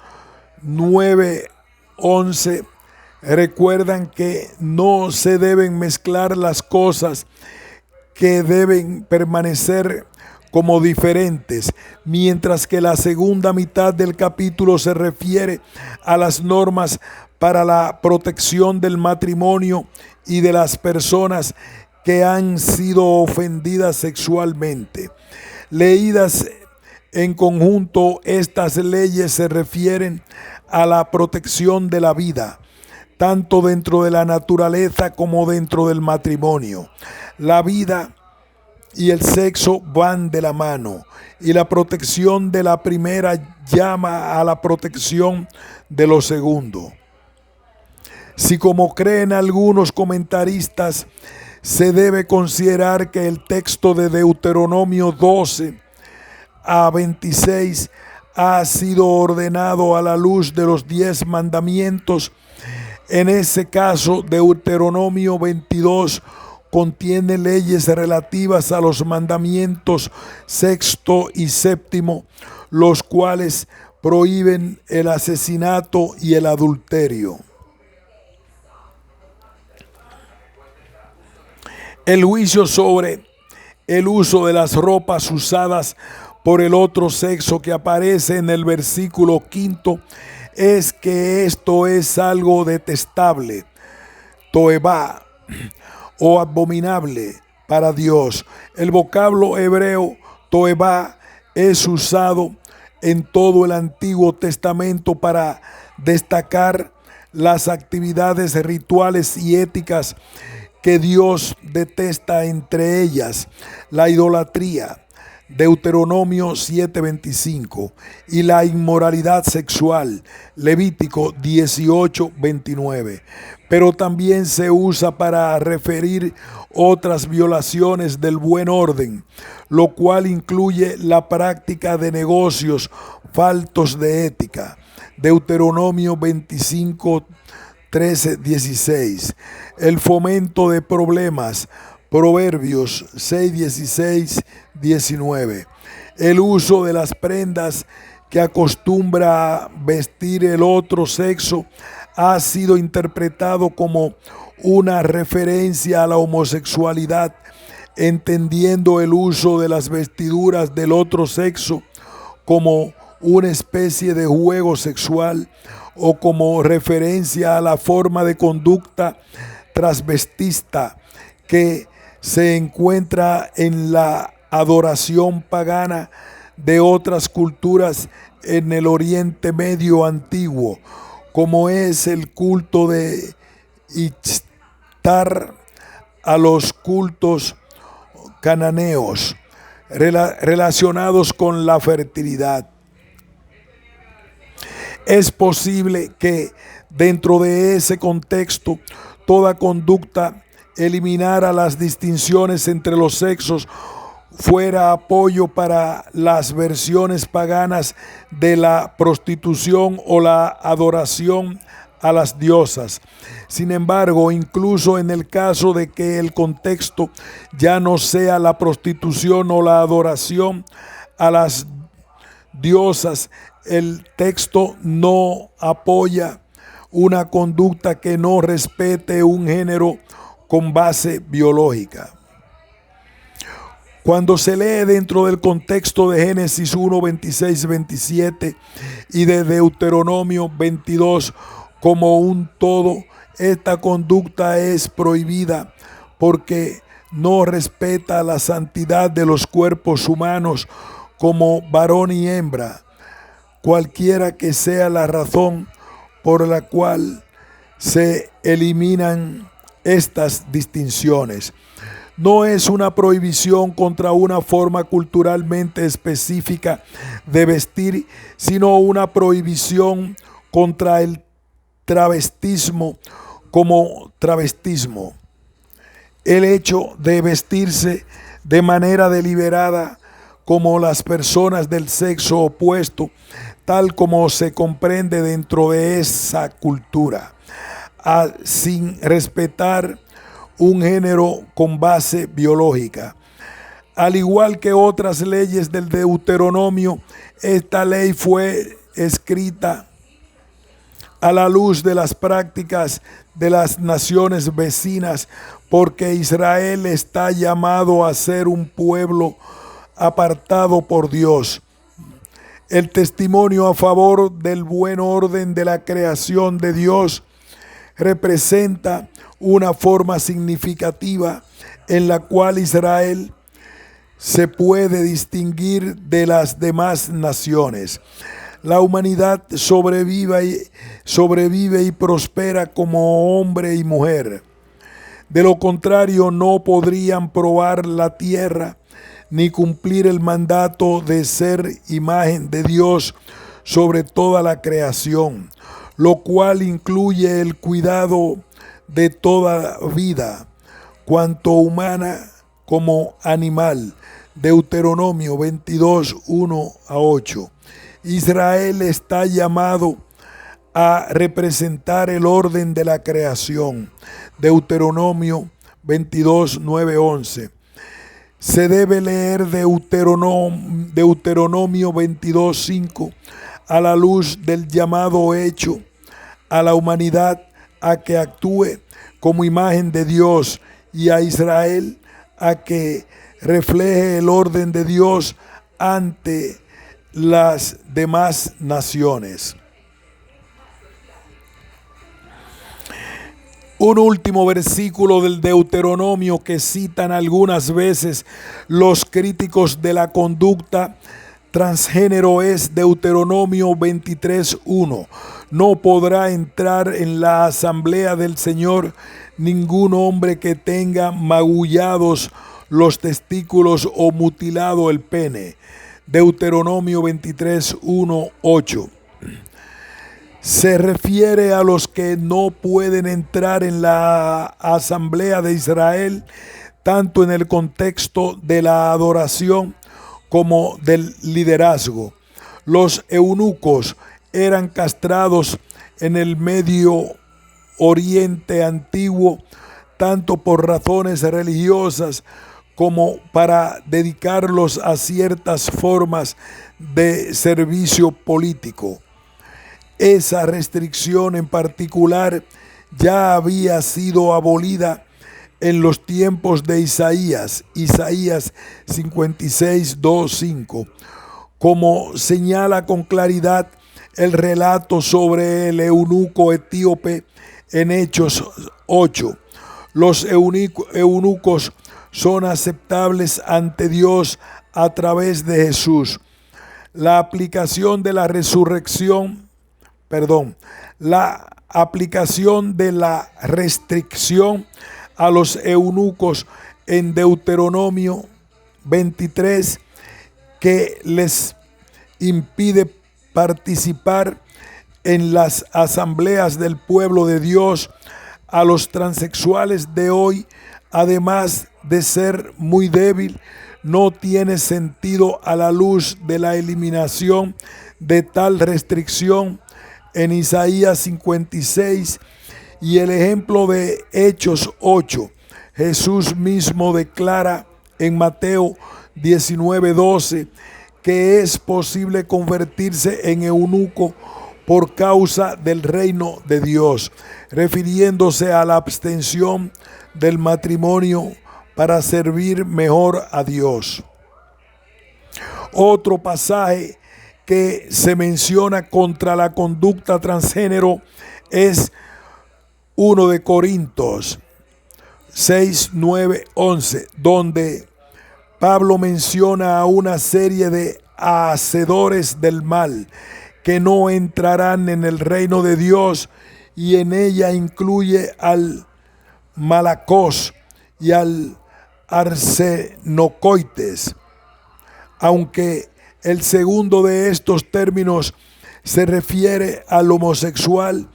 9, 11 recuerdan que no se deben mezclar las cosas, que deben permanecer como diferentes, mientras que la segunda mitad del capítulo se refiere a las normas para la protección del matrimonio y de las personas que han sido ofendidas sexualmente. Leídas en conjunto, estas leyes se refieren a la protección de la vida, tanto dentro de la naturaleza como dentro del matrimonio. La vida y el sexo van de la mano, y la protección de la primera llama a la protección de lo segundo. Si, como creen algunos comentaristas, se debe considerar que el texto de Deuteronomio 12 a 26 ha sido ordenado a la luz de los 10 mandamientos, en ese caso Deuteronomio 22 contiene leyes relativas a los mandamientos sexto y séptimo, los cuales prohíben el asesinato y el adulterio. El juicio sobre el uso de las ropas usadas por el otro sexo que aparece en el versículo 5 es que esto es algo detestable, toebá, o abominable para Dios. El vocablo hebreo toebá es usado en todo el Antiguo Testamento para destacar las actividades rituales y éticas que Dios detesta, entre ellas la idolatría, Deuteronomio 7:25, y la inmoralidad sexual, Levítico 18:29. Pero también se usa para referir otras violaciones del buen orden, lo cual incluye la práctica de negocios faltos de ética, Deuteronomio 25, 13, 16. El fomento de problemas, Proverbios 6, 16, 19. El uso de las prendas que acostumbra a vestir el otro sexo ha sido interpretado como una referencia a la homosexualidad, entendiendo el uso de las vestiduras del otro sexo como una especie de juego sexual o como referencia a la forma de conducta transvestista que se encuentra en la adoración pagana de otras culturas en el Oriente Medio antiguo, como es el culto de Ishtar, a los cultos cananeos relacionados con la fertilidad. Es posible que dentro de ese contexto toda conducta eliminara las distinciones entre los sexos fuera apoyo para las versiones paganas de la prostitución o la adoración a las diosas. Sin embargo, incluso en el caso de que el contexto ya no sea la prostitución o la adoración a las diosas, el texto no apoya una conducta que no respete un género con base biológica. Cuando se lee dentro del contexto de Génesis 1, 26, 27 y de Deuteronomio 22 como un todo, esta conducta es prohibida porque no respeta la santidad de los cuerpos humanos como varón y hembra, cualquiera que sea la razón por la cual se eliminan estas distinciones. No es una prohibición contra una forma culturalmente específica de vestir, sino una prohibición contra el travestismo como travestismo. El hecho de vestirse de manera deliberada como las personas del sexo opuesto, tal como se comprende dentro de esa cultura, sin respetar un género con base biológica. Al igual que otras leyes del Deuteronomio, esta ley fue escrita a la luz de las prácticas de las naciones vecinas, porque Israel está llamado a ser un pueblo apartado por Dios. El testimonio a favor del buen orden de la creación de Dios representa una forma significativa en la cual Israel se puede distinguir de las demás naciones. La humanidad sobrevive y prospera como hombre y mujer. De lo contrario, no podrían probar la tierra ni cumplir el mandato de ser imagen de Dios sobre toda la creación, lo cual incluye el cuidado de toda vida, cuanto humana como animal. Deuteronomio 22, 1 a 8. Israel está llamado a representar el orden de la creación. Deuteronomio 22, 9, 11. Se debe leer Deuteronomio 22, 5 a la luz del llamado hecho a la humanidad a que actúe como imagen de Dios y a Israel a que refleje el orden de Dios ante las demás naciones. Un último versículo del Deuteronomio que citan algunas veces los críticos de la conducta transgénero es Deuteronomio 23:1. No podrá entrar en la asamblea del Señor ningún hombre que tenga magullados los testículos o mutilado el pene. Deuteronomio 23:1, 8. Se refiere a los que no pueden entrar en la asamblea de Israel, tanto en el contexto de la adoración como del liderazgo. Los eunucos eran castrados en el Medio Oriente antiguo, tanto por razones religiosas como para dedicarlos a ciertas formas de servicio político. Esa restricción en particular ya había sido abolida en los tiempos de Isaías 56, 2, 5, como señala con claridad el relato sobre el eunuco etíope en Hechos 8. Los eunucos son aceptables ante Dios a través de Jesús. La aplicación de la restricción a los eunucos en Deuteronomio 23, que les impide participar en las asambleas del pueblo de Dios, a los transexuales de hoy, además de ser muy débil, no tiene sentido a la luz de la eliminación de tal restricción en Isaías 56 y el ejemplo de Hechos 8. Jesús mismo declara en Mateo 19:12 que es posible convertirse en eunuco por causa del reino de Dios, refiriéndose a la abstención del matrimonio para servir mejor a Dios. Otro pasaje que se menciona contra la conducta transgénero es 1 de Corintios 6, 9, 11, donde Pablo menciona a una serie de hacedores del mal que no entrarán en el reino de Dios, y en ella incluye al malacós y al arsenocoites, aunque el segundo de estos términos se refiere al homosexual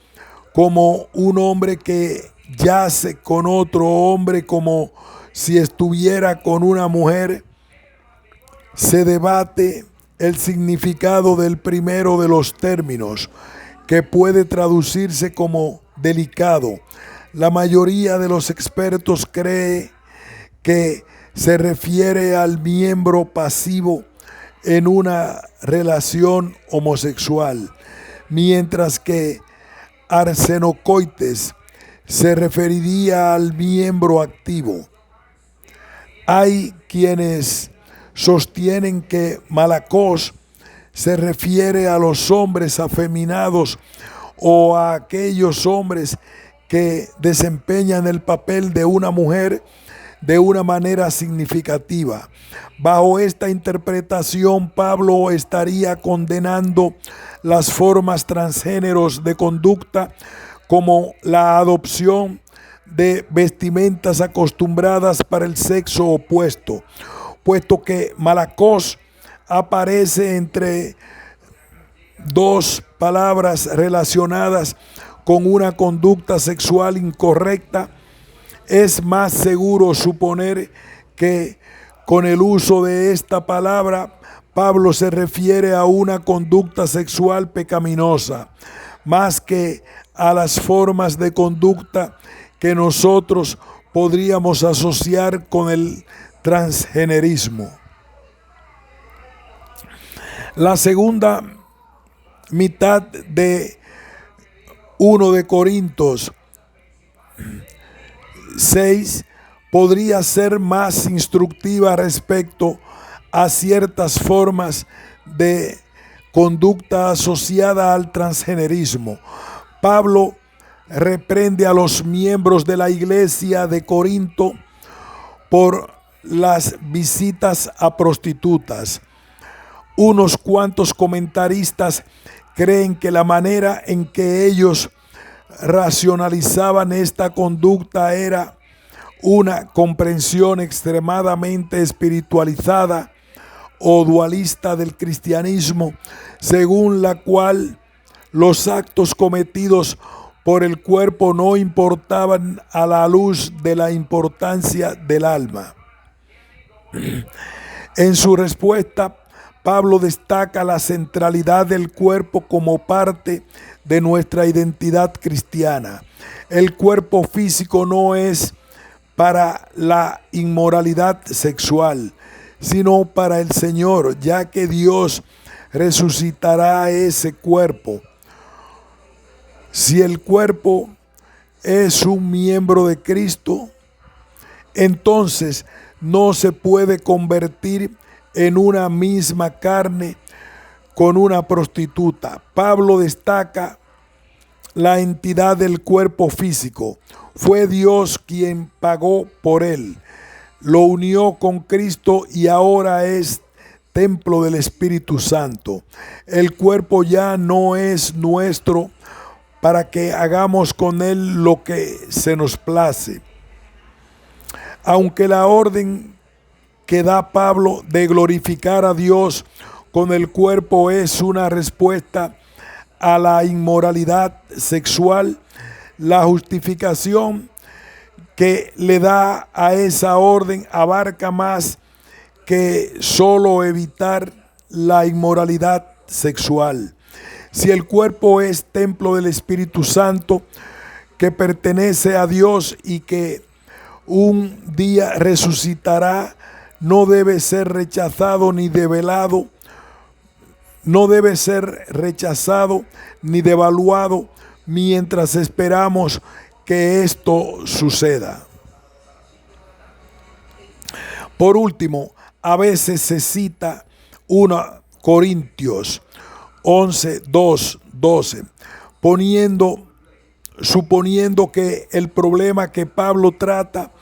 como un hombre que yace con otro hombre como si estuviera con una mujer. Se debate el significado del primero de los términos, que puede traducirse como delicado. La mayoría de los expertos cree que se refiere al miembro pasivo en una relación homosexual, mientras que arsenocoites se referiría al miembro activo. Hay quienes sostienen que malacós se refiere a los hombres afeminados o a aquellos hombres que desempeñan el papel de una mujer de una manera significativa. Bajo esta interpretación, Pablo estaría condenando las formas transgéneros de conducta, como la adopción de vestimentas acostumbradas para el sexo opuesto, puesto que Malacos aparece entre dos palabras relacionadas con una conducta sexual incorrecta. Es más seguro suponer que con el uso de esta palabra, Pablo se refiere a una conducta sexual pecaminosa, más que a las formas de conducta que nosotros podríamos asociar con el transgenerismo. La segunda mitad de 1 de Corintios 6 podría ser más instructiva respecto a ciertas formas de conducta asociada al transgenerismo. Pablo reprende a los miembros de la iglesia de Corinto por las visitas a prostitutas. Unos cuantos comentaristas creen que la manera en que ellos racionalizaban esta conducta era una comprensión extremadamente espiritualizada o dualista del cristianismo, según la cual los actos cometidos por el cuerpo no importaban a la luz de la importancia del alma. En su respuesta, Pablo destaca la centralidad del cuerpo como parte de nuestra identidad cristiana. El cuerpo físico no es para la inmoralidad sexual, sino para el Señor, ya que Dios resucitará ese cuerpo. Si el cuerpo es un miembro de Cristo, entonces no se puede convertir en una misma carne con una prostituta. Pablo destaca la entidad del cuerpo físico. Fue Dios quien pagó por él, lo unió con Cristo y ahora es templo del Espíritu Santo. El cuerpo ya no es nuestro para que hagamos con él lo que se nos place. Aunque la orden que da Pablo de glorificar a Dios con el cuerpo es una respuesta a la inmoralidad sexual, la justificación que le da a esa orden abarca más que solo evitar la inmoralidad sexual. Si el cuerpo es templo del Espíritu Santo que pertenece a Dios y que un día resucitará, no debe ser rechazado ni devaluado, mientras esperamos que esto suceda. Por último, a veces se cita 1 Corintios 11, 2, 12, suponiendo que el problema que Pablo trata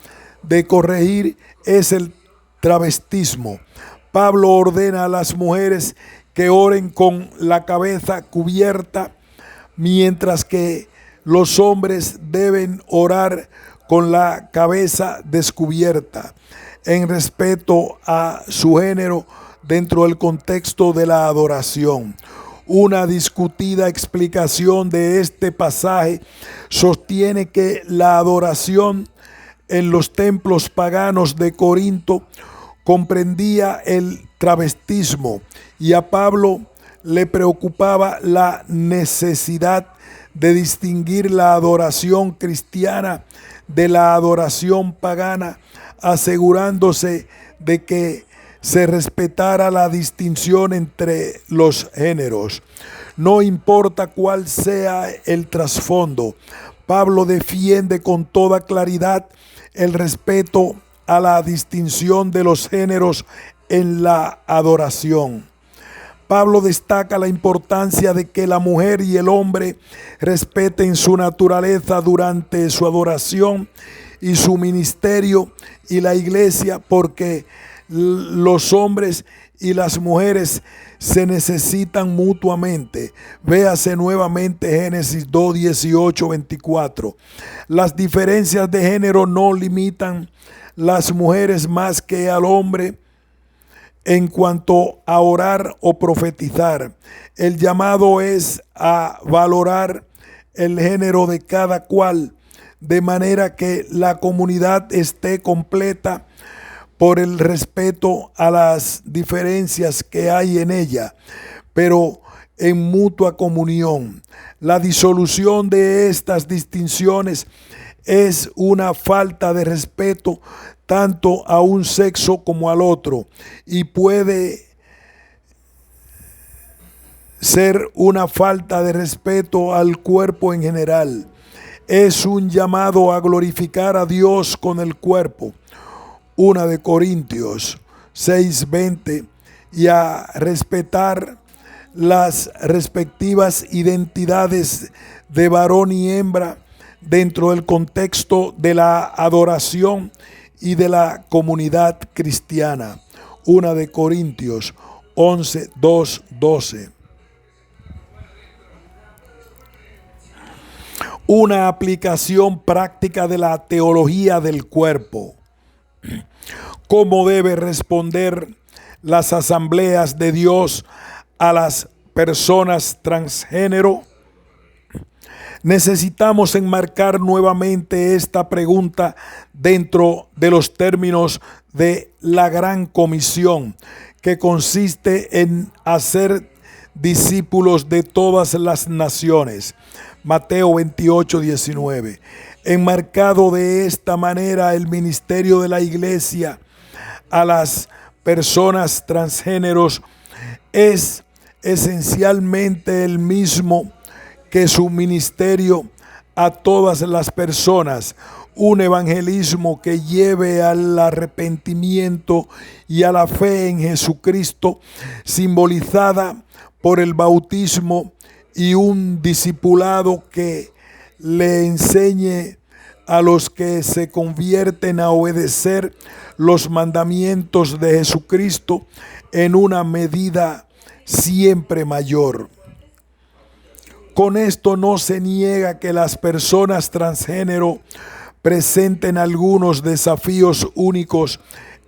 de corregir es el travestismo. Pablo ordena a las mujeres que oren con la cabeza cubierta, mientras que los hombres deben orar con la cabeza descubierta, en respeto a su género dentro del contexto de la adoración. Una discutida explicación de este pasaje sostiene que la adoración en los templos paganos de Corinto comprendía el travestismo y a Pablo le preocupaba la necesidad de distinguir la adoración cristiana de la adoración pagana, asegurándose de que se respetara la distinción entre los géneros. No importa cuál sea el trasfondo, Pablo defiende con toda claridad el respeto a la distinción de los géneros en la adoración. Pablo destaca la importancia de que la mujer y el hombre respeten su naturaleza durante su adoración y su ministerio y la iglesia, porque los hombres y las mujeres se necesitan mutuamente. Véase nuevamente Génesis 2, 18, 24. Las diferencias de género no limitan las mujeres más que al hombre en cuanto a orar o profetizar. El llamado es a valorar el género de cada cual, de manera que la comunidad esté completa por el respeto a las diferencias que hay en ella, pero en mutua comunión. La disolución de estas distinciones es una falta de respeto tanto a un sexo como al otro, y puede ser una falta de respeto al cuerpo en general. Es un llamado a glorificar a Dios con el cuerpo, 1 de Corintios 6:20, y a respetar las respectivas identidades de varón y hembra dentro del contexto de la adoración y de la comunidad cristiana. 1 de Corintios 11, 2, 12. Una aplicación práctica de la teología del cuerpo. ¿Cómo debe responder las asambleas de Dios a las personas transgénero? Necesitamos enmarcar nuevamente esta pregunta dentro de los términos de la Gran Comisión, que consiste en hacer discípulos de todas las naciones. Mateo 28, 19. Enmarcado de esta manera, el ministerio de la iglesia a las personas transgéneros es esencialmente el mismo que su ministerio a todas las personas, un evangelismo que lleve al arrepentimiento y a la fe en Jesucristo, simbolizada por el bautismo, y un discipulado que le enseñe a los que se convierten a obedecer los mandamientos de Jesucristo en una medida siempre mayor. Con esto no se niega que las personas transgénero presenten algunos desafíos únicos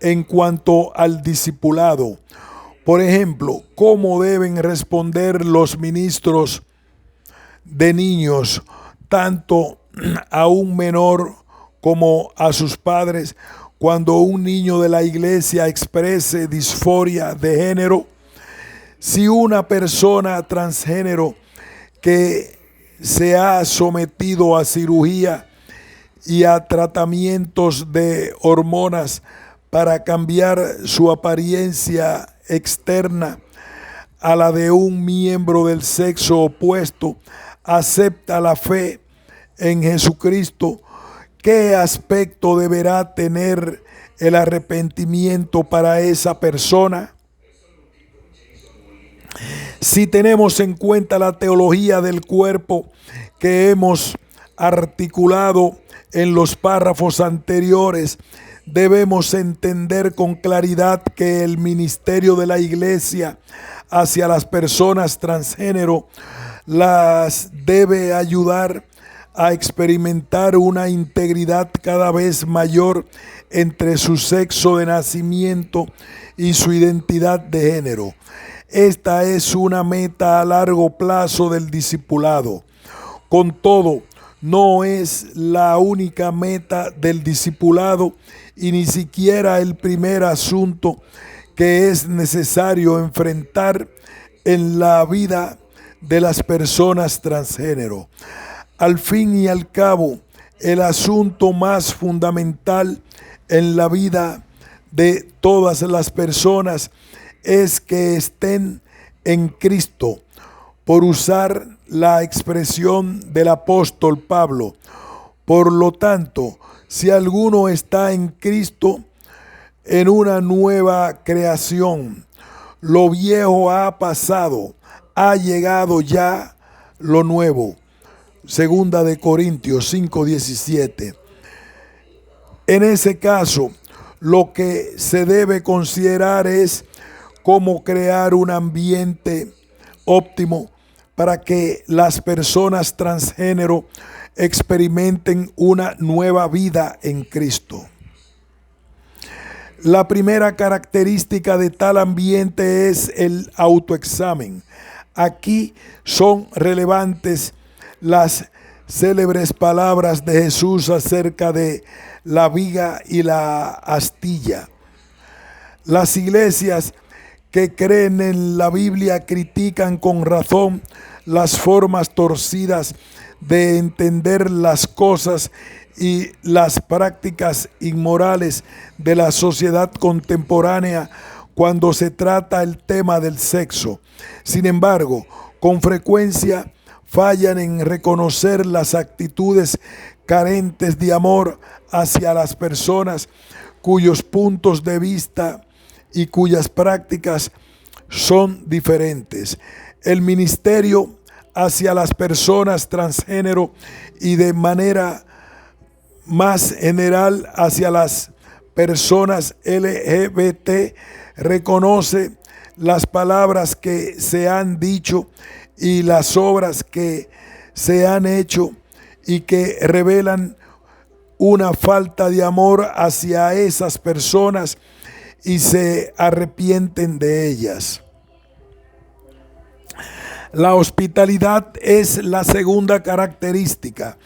en cuanto al discipulado. Por ejemplo, ¿cómo deben responder los ministros de niños, tanto a un menor como a sus padres, cuando un niño de la iglesia exprese disforia de género? Si una persona transgénero que se ha sometido a cirugía y a tratamientos de hormonas para cambiar su apariencia externa a la de un miembro del sexo opuesto, acepta la fe en Jesucristo, ¿qué aspecto deberá tener el arrepentimiento para esa persona? Si tenemos en cuenta la teología del cuerpo que hemos articulado en los párrafos anteriores, debemos entender con claridad que el ministerio de la iglesia hacia las personas transgénero las debe ayudar a experimentar una integridad cada vez mayor entre su sexo de nacimiento y su identidad de género. Esta es una meta a largo plazo del discipulado. Con todo, no es la única meta del discipulado y ni siquiera el primer asunto que es necesario enfrentar en la vida de las personas transgénero. Al fin y al cabo, el asunto más fundamental en la vida de todas las personas es que estén en Cristo, por usar la expresión del apóstol Pablo. Por lo tanto, si alguno está en Cristo, en una nueva creación, Lo viejo ha pasado, ha llegado ya lo nuevo. Segunda de Corintios 5:17. En ese caso, lo que se debe considerar es cómo crear un ambiente óptimo para que las personas transgénero experimenten una nueva vida en Cristo. La primera característica de tal ambiente es el autoexamen. Aquí son relevantes las célebres palabras de Jesús acerca de la viga y la astilla. Las iglesias que creen en la Biblia critican con razón las formas torcidas de entender las cosas y las prácticas inmorales de la sociedad contemporánea cuando se trata el tema del sexo. Sin embargo, con frecuencia fallan en reconocer las actitudes carentes de amor hacia las personas cuyos puntos de vista y cuyas prácticas son diferentes. El ministerio hacia las personas transgénero y de manera más general hacia las personas LGBT reconoce las palabras que se han dicho y las obras que se han hecho y que revelan una falta de amor hacia esas personas y se arrepienten de ellas. La hospitalidad es la segunda característica.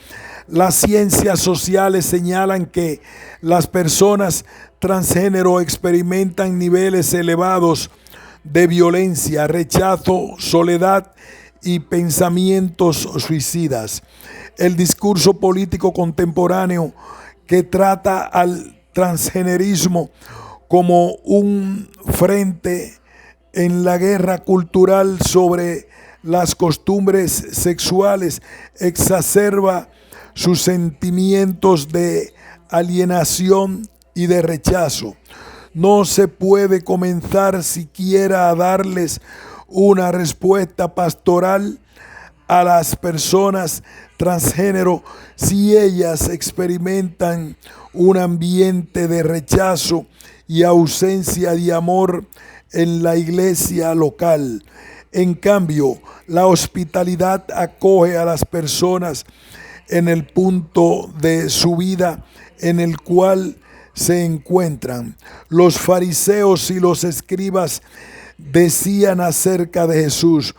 Las ciencias sociales señalan que las personas transgénero experimentan niveles elevados de violencia, rechazo, soledad y pensamientos suicidas. El discurso político contemporáneo que trata al transgenerismo como un frente en la guerra cultural sobre las costumbres sexuales exacerba sus sentimientos de alienación y de rechazo. No se puede comenzar siquiera a darles una respuesta pastoral a las personas transgénero si ellas experimentan un ambiente de rechazo y ausencia de amor en la iglesia local. En cambio, la hospitalidad acoge a las personas en el punto de su vida en el cual se encuentran. Los fariseos y los escribas decían acerca de Jesús: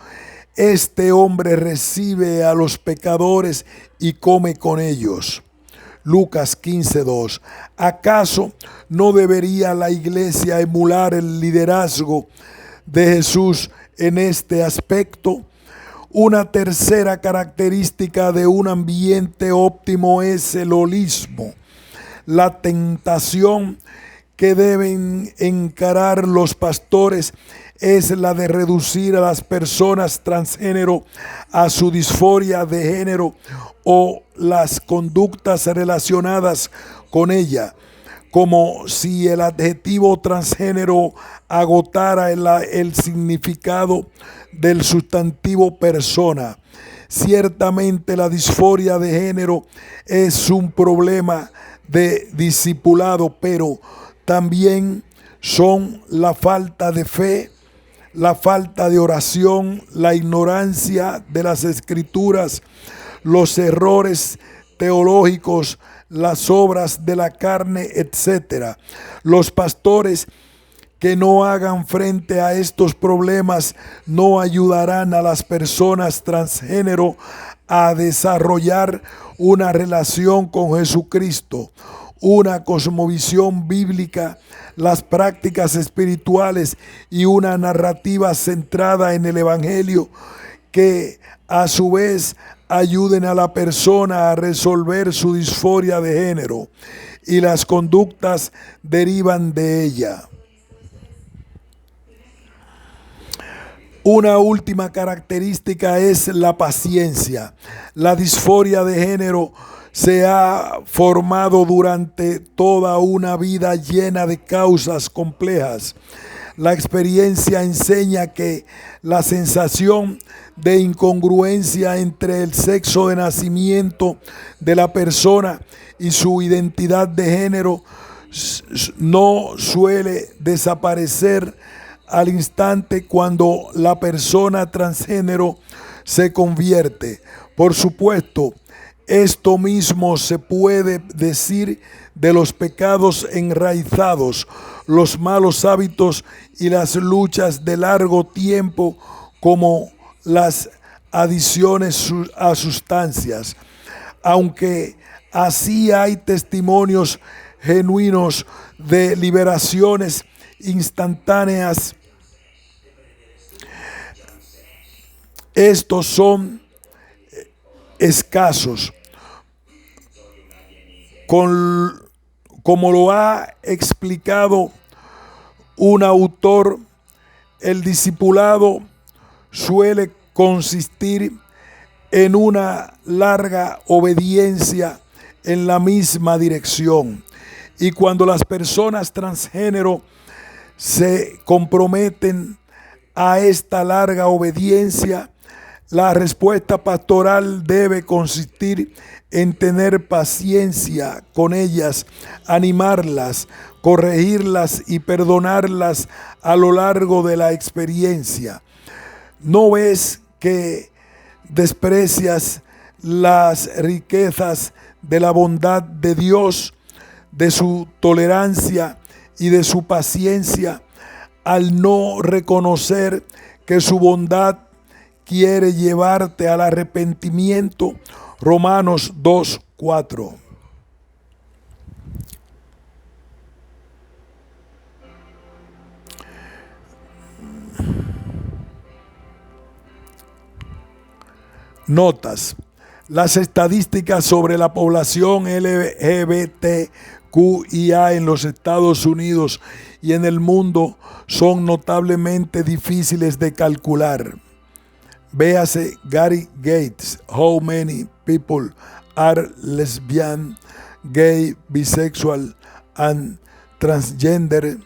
este hombre recibe a los pecadores y come con ellos. Lucas 15:2. ¿Acaso no debería la iglesia emular el liderazgo de Jesús en este aspecto? Una tercera característica de un ambiente óptimo es el holismo. La tentación que deben encarar los pastores es la de reducir a las personas transgénero a su disforia de género o las conductas relacionadas con ella, como si el adjetivo transgénero agotara el significado del sustantivo persona. Ciertamente la disforia de género es un problema de discipulado, pero también son la falta de fe, la falta de oración, la ignorancia de las escrituras, los errores teológicos, las obras de la carne, etc. Los pastores que no hagan frente a estos problemas no ayudarán a las personas transgénero a desarrollar una relación con Jesucristo, una cosmovisión bíblica, las prácticas espirituales y una narrativa centrada en el Evangelio que a su vez ayuden a la persona a resolver su disforia de género y las conductas derivan de ella. Una última característica es la paciencia. La disforia de género se ha formado durante toda una vida llena de causas complejas. La experiencia enseña que la sensación de incongruencia entre el sexo de nacimiento de la persona y su identidad de género no suele desaparecer al instante cuando la persona transgénero se convierte. Por supuesto, esto mismo se puede decir de los pecados enraizados, los malos hábitos y las luchas de largo tiempo, como las adiciones a sustancias. Aunque así hay testimonios genuinos de liberaciones instantáneas, estos son escasos. Como lo ha explicado un autor, el discipulado suele consistir en una larga obediencia en la misma dirección. Y cuando las personas transgénero se comprometen a esta larga obediencia, la respuesta pastoral debe consistir en tener paciencia con ellas, animarlas, corregirlas y perdonarlas a lo largo de la experiencia. ¿No ves que desprecias las riquezas de la bondad de Dios, de su tolerancia y de su paciencia, al no reconocer que su bondad quiere llevarte al arrepentimiento? Romanos 2:4. Notas. Las estadísticas sobre la población LGBTQIA en los Estados Unidos y en el mundo son notablemente difíciles de calcular. Véase Gary Gates, How Many People Are Lesbian, Gay, Bisexual and Transgender.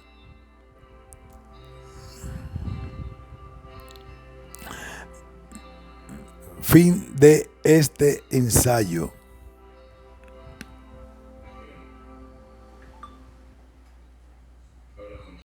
Fin de este ensayo.